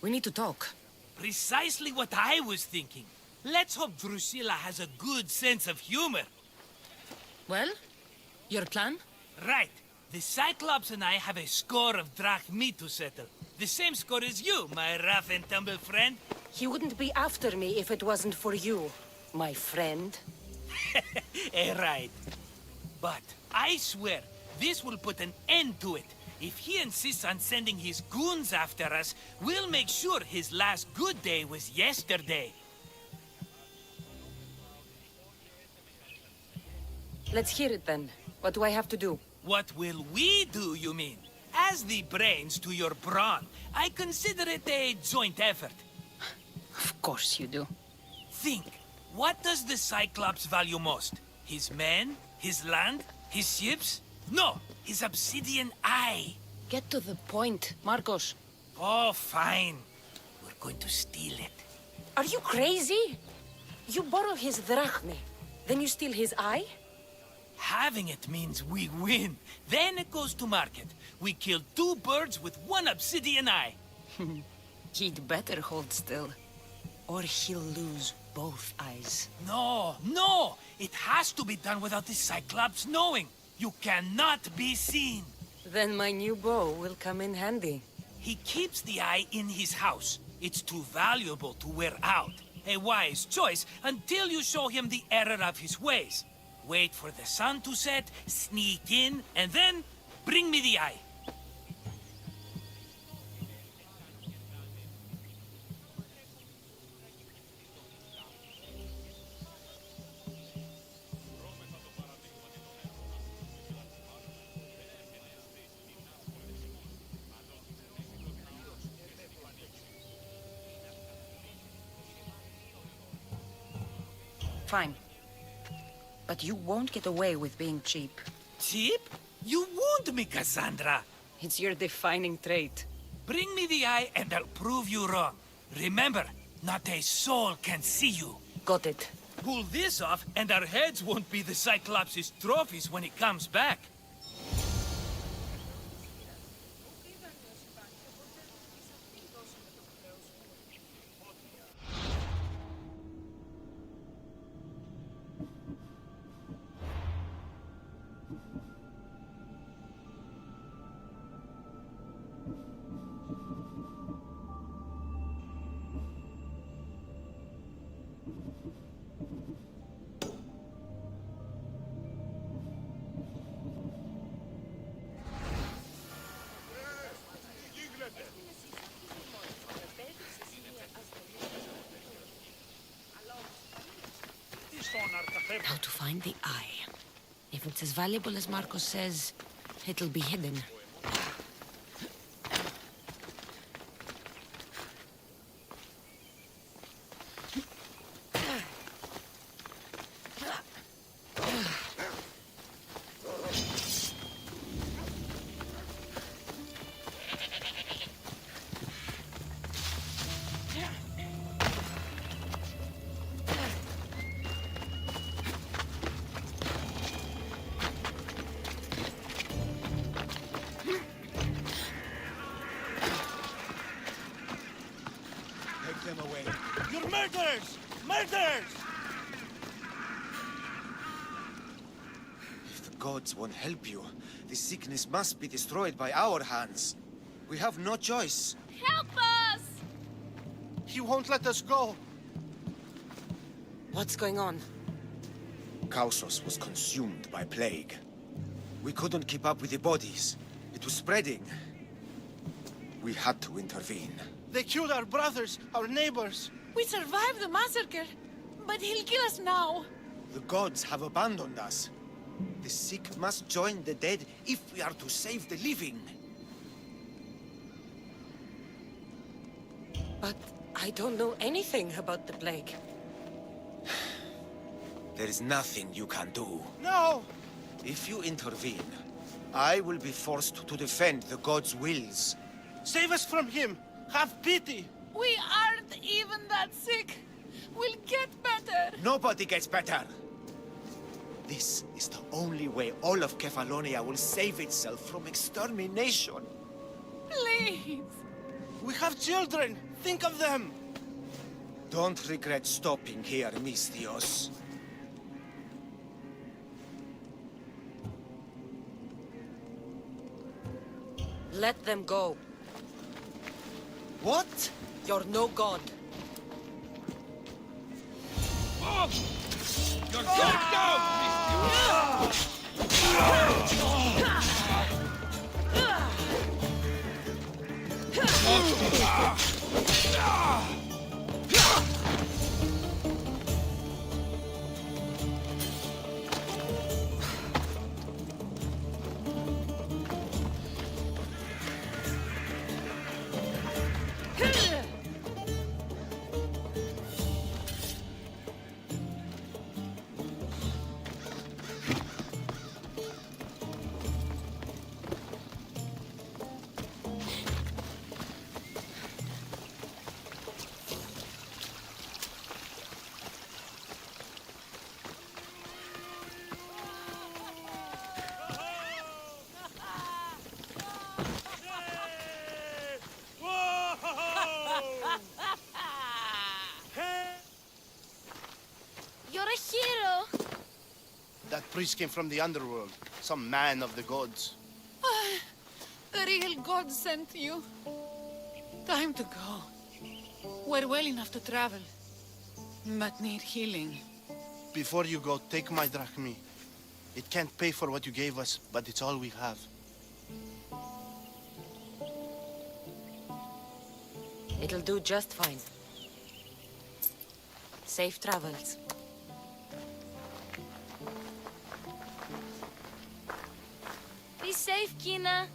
We need to talk. Precisely what I was thinking. Let's hope Drusilla has a good sense of humor. Well, your plan? Right. The Cyclops and I have a score of drachmi to settle. The same score as you, my rough and tumble friend. He wouldn't be after me if it wasn't for you, my friend. Right. But I swear, this will put an end to it. If he insists on sending his goons after us, we'll make sure his last good day was yesterday. Let's hear it then. What do I have to do? What will we do, you mean? As the brains to your brawn, I consider it a joint effort. Of course you do. Think, what does the Cyclops value most? His men? His land? His ships? No, his obsidian eye. Get to the point, Marcos. Oh, fine. We're going to steal it. Are you crazy? You borrow his drachmi, then you steal his eye? Having it means we win. Then it goes to market. We kill 2 birds with 1 obsidian eye. He'd better hold still, or he'll lose both eyes. No, no! It has to be done without the Cyclops knowing. You cannot be seen. Then my new bow will come in handy. He keeps the eye in his house. It's too valuable to wear out. A wise choice until you show him the error of his ways. Wait for the sun to set, sneak in, and then bring me the eye. Fine. But you won't get away with being cheap. Cheap? You wound me, Cassandra. It's your defining trait. Bring me the eye and I'll prove you wrong. Remember, not a soul can see you. Got it. Pull this off and our heads won't be the Cyclops' trophies when he comes back. Now to find the eye. If it's as valuable as Marcos says, It'll be hidden. You're murderers! Murderers! If the gods won't help you, the sickness must be destroyed by our hands. We have no choice. Help us! He won't let us go. What's going on? Kausos was consumed by plague. We couldn't keep up with the bodies. It was spreading. We had to intervene. They killed our brothers, our neighbors. We survived the massacre, but he'll kill us now. The gods have abandoned us. The sick must join the dead if we are to save the living. But I don't know anything about the plague. There is nothing you can do. No! If you intervene, I will be forced to defend the gods' wills. Save us from him! Have pity! We aren't even that sick. We'll get better. Nobody gets better. This is the only way all of Kefalonia will save itself from extermination. Please. We have children. Think of them. Don't regret stopping here, Mistios. Let them go. What? You're no god. Oh! You're going down, You're a hero. That priest came from the underworld. Some man of the gods. The real god sent you. Time to go. We're well enough to travel, but need healing. Before you go, take my drachmi. It can't pay for what you gave us, but it's all we have. It'll do just fine. Safe travels. Be safe, Kina.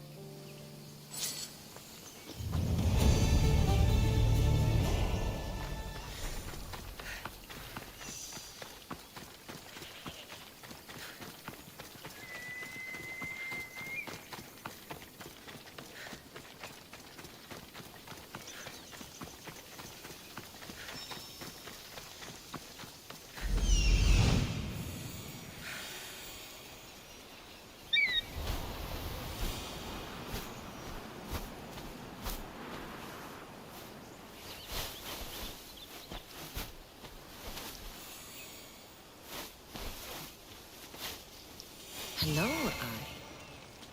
Hello,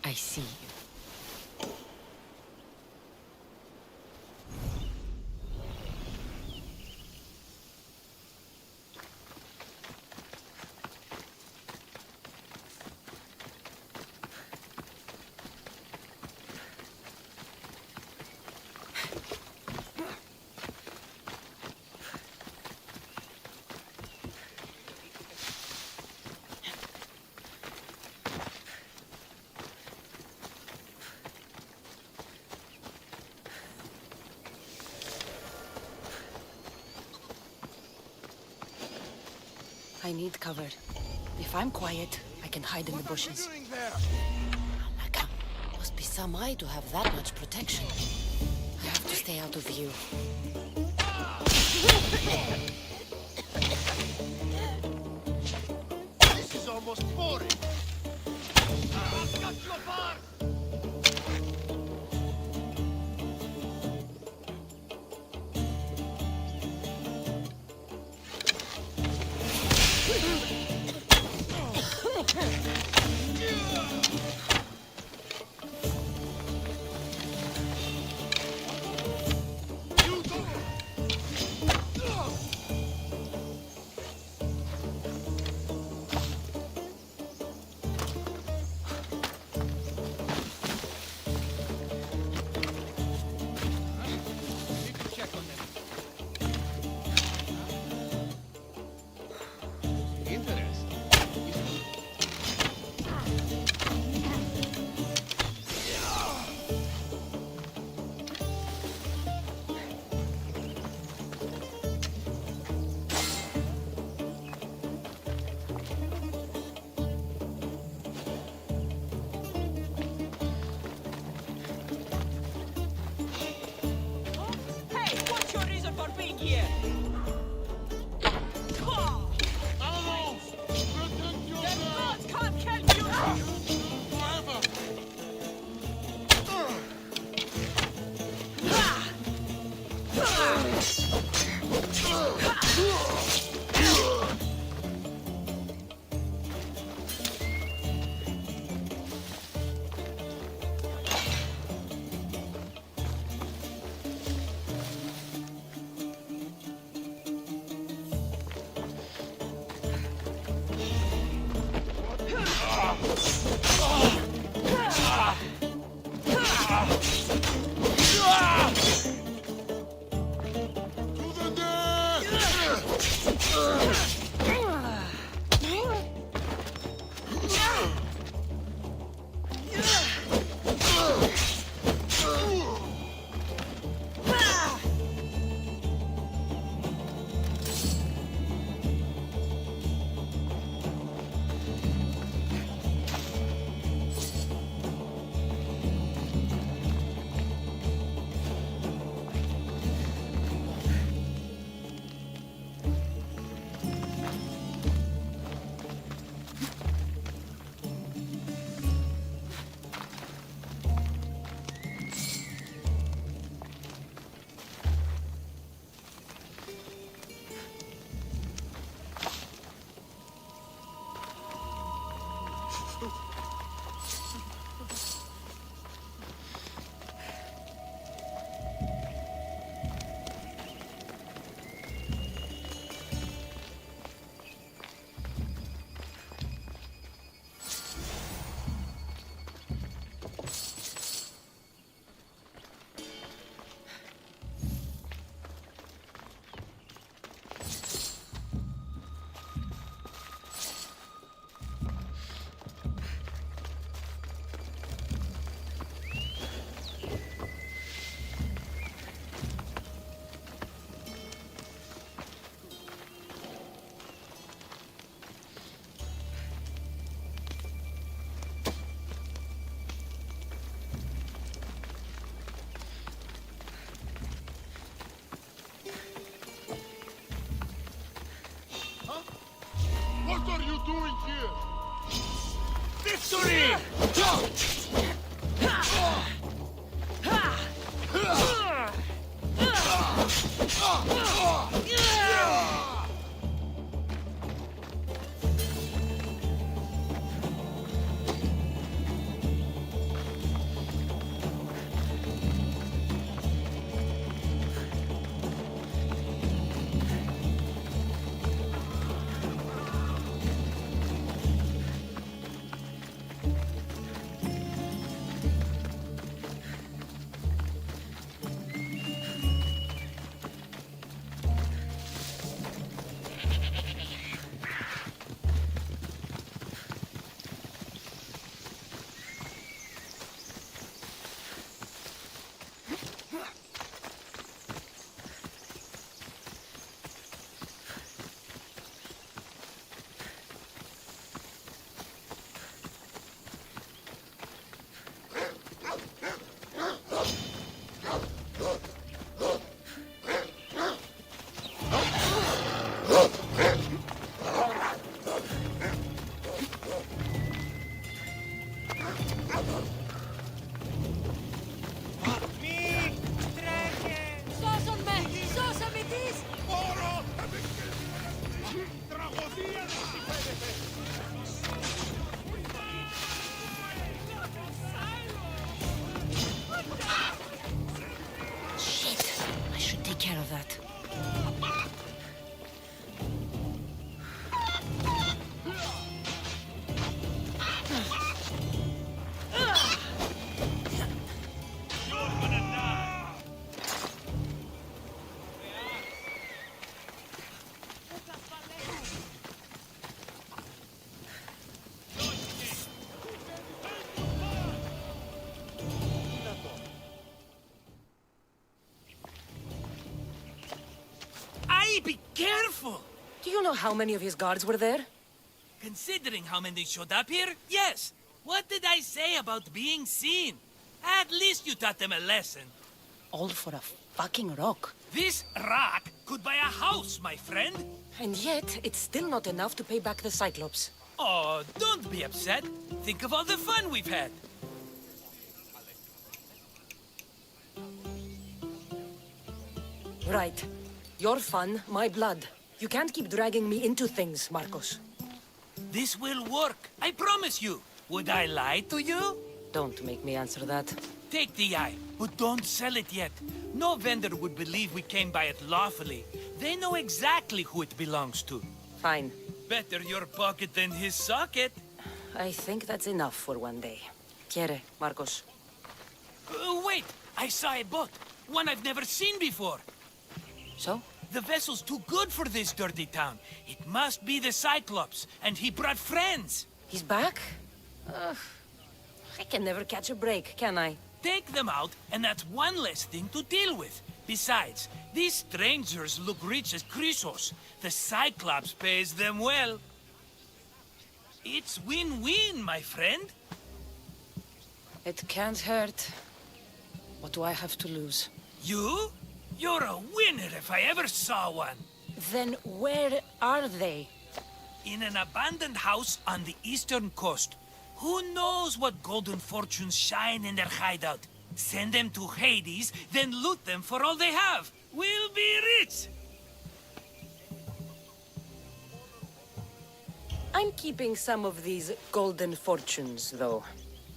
I see you. I need cover. If I'm quiet, I can hide in the bushes. Maka, must be some eye to have that much protection. I have to stay out of view. This is almost boring. What are you doing here? Victory! Σώσε με τις! Μπορώ! Τραγωδία δεν συμφέρεται! Shit! I should take care of that. Be careful! Do you know how many of his guards were there? Considering how many showed up here, yes. What did I say about being seen? At least you taught them a lesson. All for a fucking rock. This rock could buy a house, my friend. And yet, it's still not enough to pay back the Cyclops. Oh, don't be upset. Think of all the fun we've had. Right. Your fun, my blood. You can't keep dragging me into things, Marcos. This will work. I promise you. Would I lie to you? Don't make me answer that. Take the eye, but don't sell it yet. No vendor would believe we came by it lawfully. They know exactly who it belongs to. Fine. Better your pocket than his socket. I think that's enough for one day. Quiere, Marcos. Wait! I saw a boat. One I've never seen before. So? The vessel's too good for this dirty town. It must be the Cyclops, and he brought friends. He's back? I can never catch a break, can I? Take them out, and that's one less thing to deal with. Besides, these strangers look rich as Chrysos. The Cyclops pays them well. It's win-win, my friend. It can't hurt. What do I have to lose? You? You're a winner if I ever saw one. Then where are they? In an abandoned house on the eastern coast. Who knows what golden fortunes shine in their hideout? Send them to Hades, then loot them for all they have. We'll be rich! I'm keeping some of these golden fortunes, though.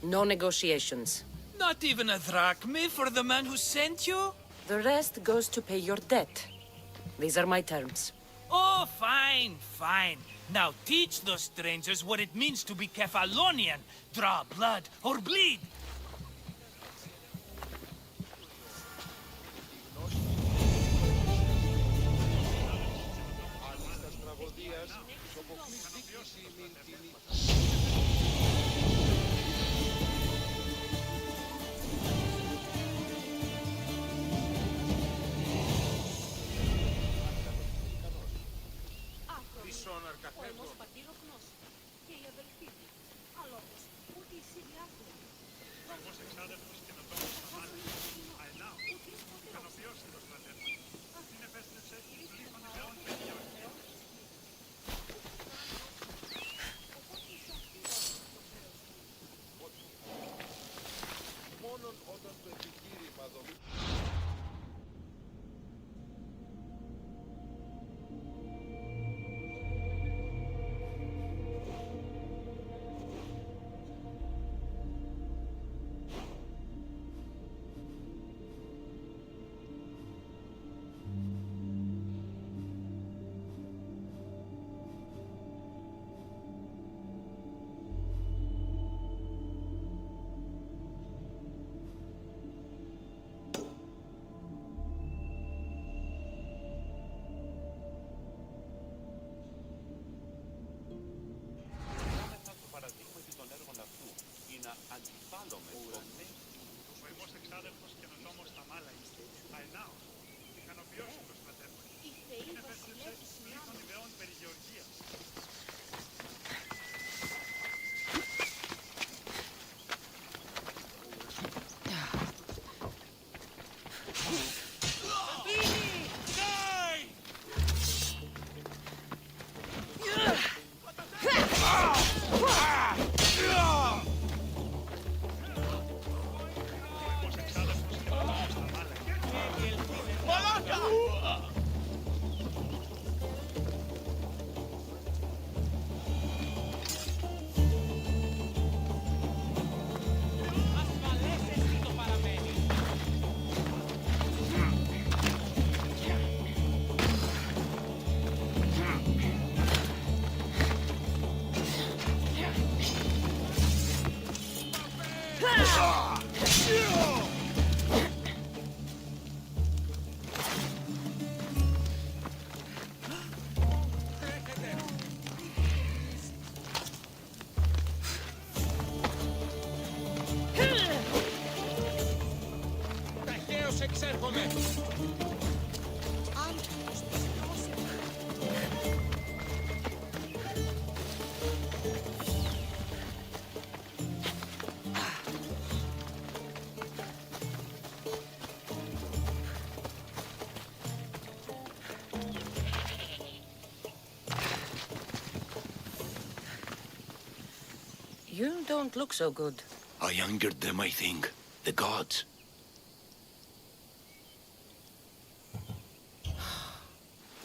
No negotiations. Not even a drachme for the man who sent you? The rest goes to pay your debt. These are my terms. Oh, fine, fine. Now teach those strangers what it means to be Kefalonian. Draw blood or bleed. Ταχαίως εξέρχομαι! You don't look so good. I angered them, I think. The gods.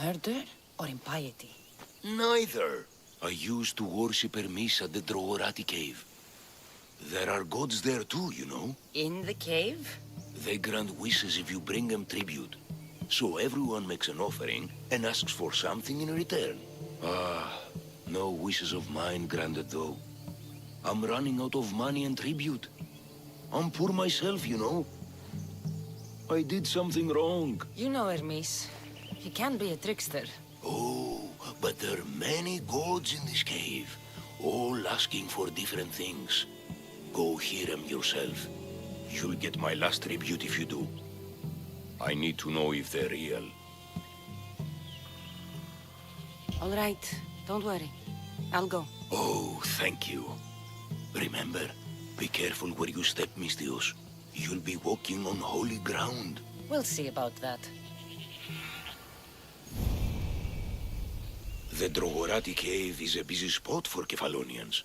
Murder or impiety? Neither. I used to worship Hermes at the Drogorati cave. There are gods there too, you know. In the cave? They grant wishes if you bring them tribute. So everyone makes an offering and asks for something in return. Ah, no wishes of mine granted though. I'm running out of money and tribute. I'm poor myself, you know. I did something wrong. You know Hermes. He can be a trickster. Oh, but there are many gods in this cave, all asking for different things. Go hear them yourself. You'll get my last tribute if you do. I need to know if they're real. All right, don't worry. I'll go. Oh, thank you. Remember, be careful where you step, Mistios. You'll be walking on holy ground. We'll see about that. The Drogorati cave is a busy spot for Kefalonians.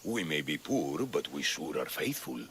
We may be poor, but we sure are faithful.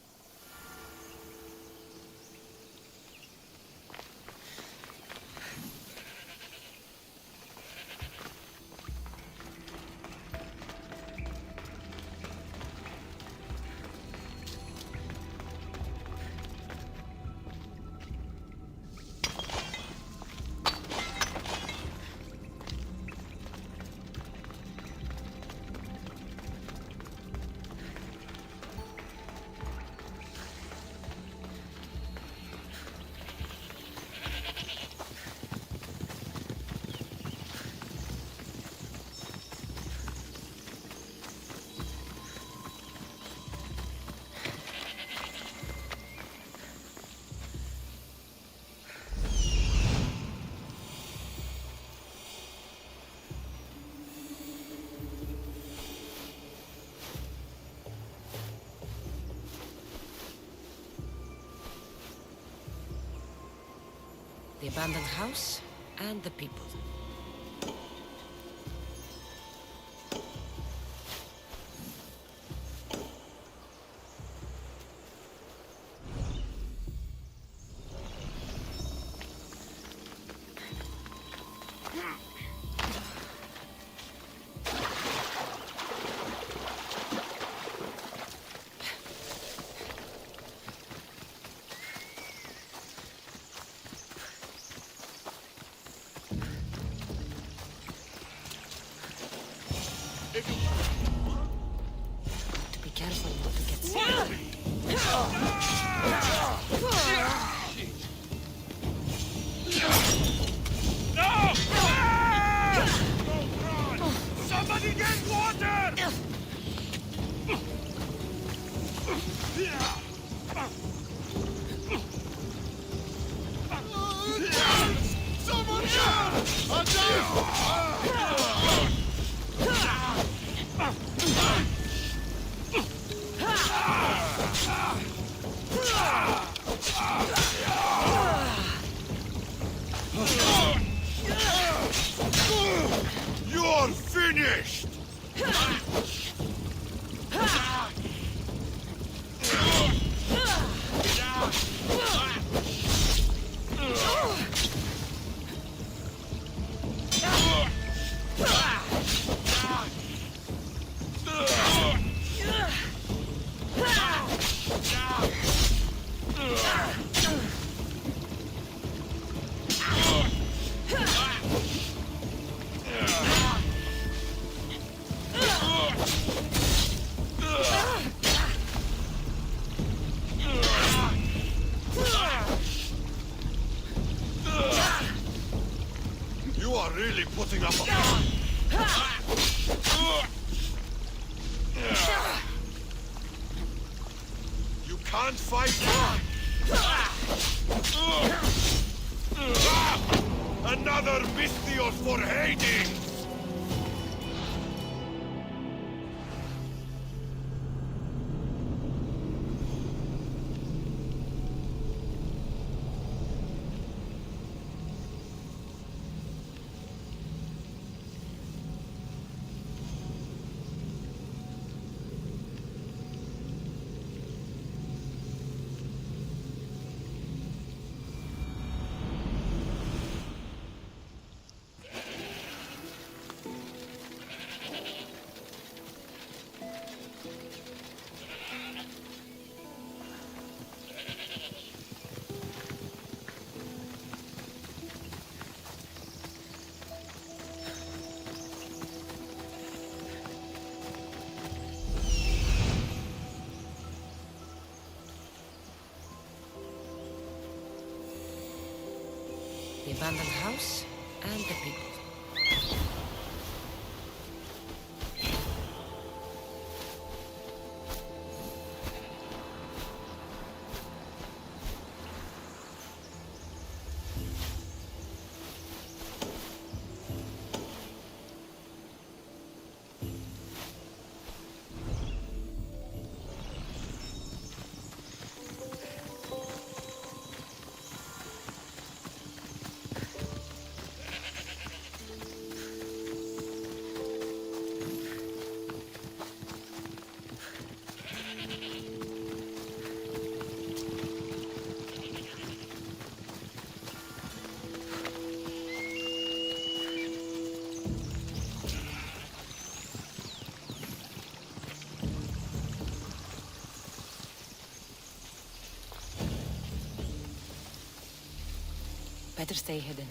The abandoned house and the people. To be careful not to get scared. Somebody get water! Someone You're finished! enough of You can't fight Another Vistios for Hades! The abandoned house and the people. Better stay hidden.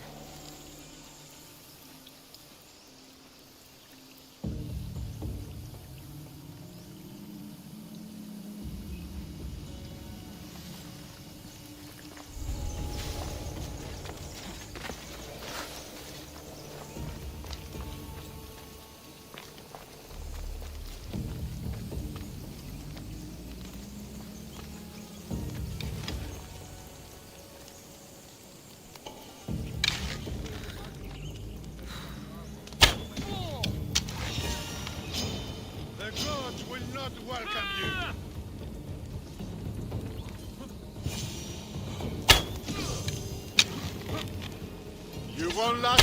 Welcome you. You won't last.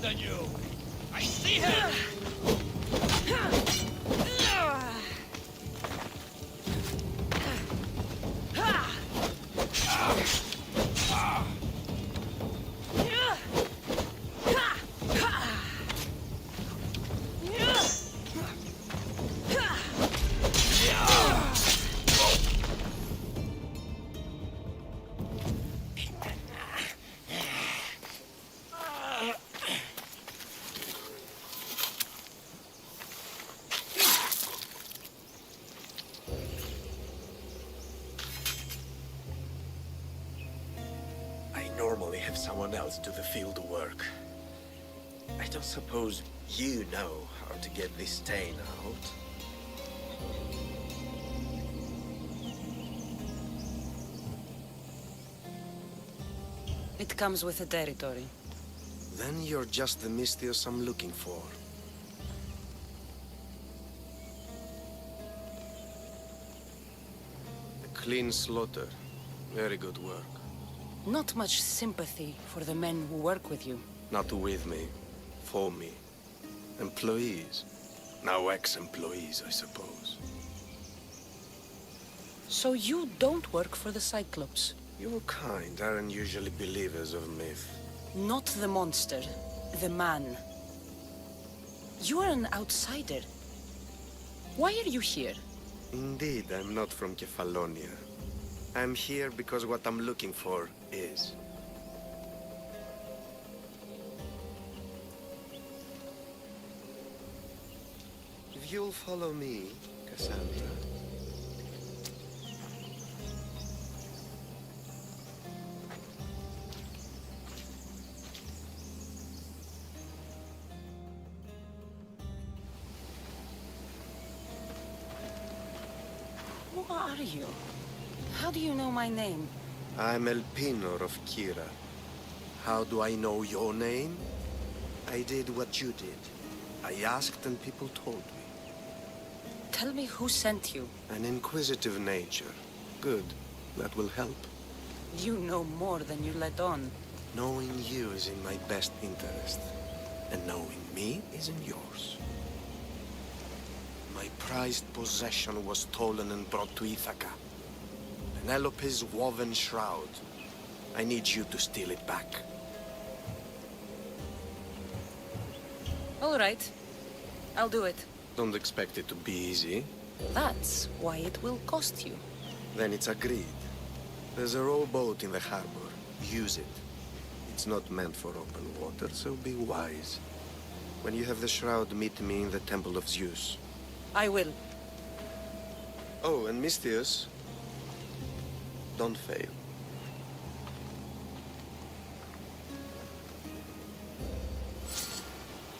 Than you. I see him! Normally have someone else do the field work. I don't suppose you know how to get this stain out. It comes with the territory. Then you're just the Mystios I'm looking for. A clean slaughter. Very good work. Not much sympathy for the men who work with you. Not with me. For me. Employees. Now ex-employees, I suppose. So you don't work for the Cyclops? Your kind aren't usually believers of myth. Not the monster, the man. You are an outsider. Why are you here? Indeed, I'm not from Kefalonia. I'm here because what I'm looking for is. If you'll follow me, Cassandra. Who are you? How do you know my name? I'm Elpinor of Kira. How do I know your name? I did what you did. I asked and people told me. Tell me who sent you. An inquisitive nature. Good. That will help. You know more than you let on. Knowing you is in my best interest. And knowing me is in yours. My prized possession was stolen and brought to Ithaca. Penelope's woven shroud. I need you to steal it back. All right. I'll do it. Don't expect it to be easy. That's why it will cost you. Then it's agreed. There's a rowboat in the harbor. Use it. It's not meant for open water, so be wise. When you have the shroud, meet me in the Temple of Zeus. I will. Oh, and Mystios, don't fail.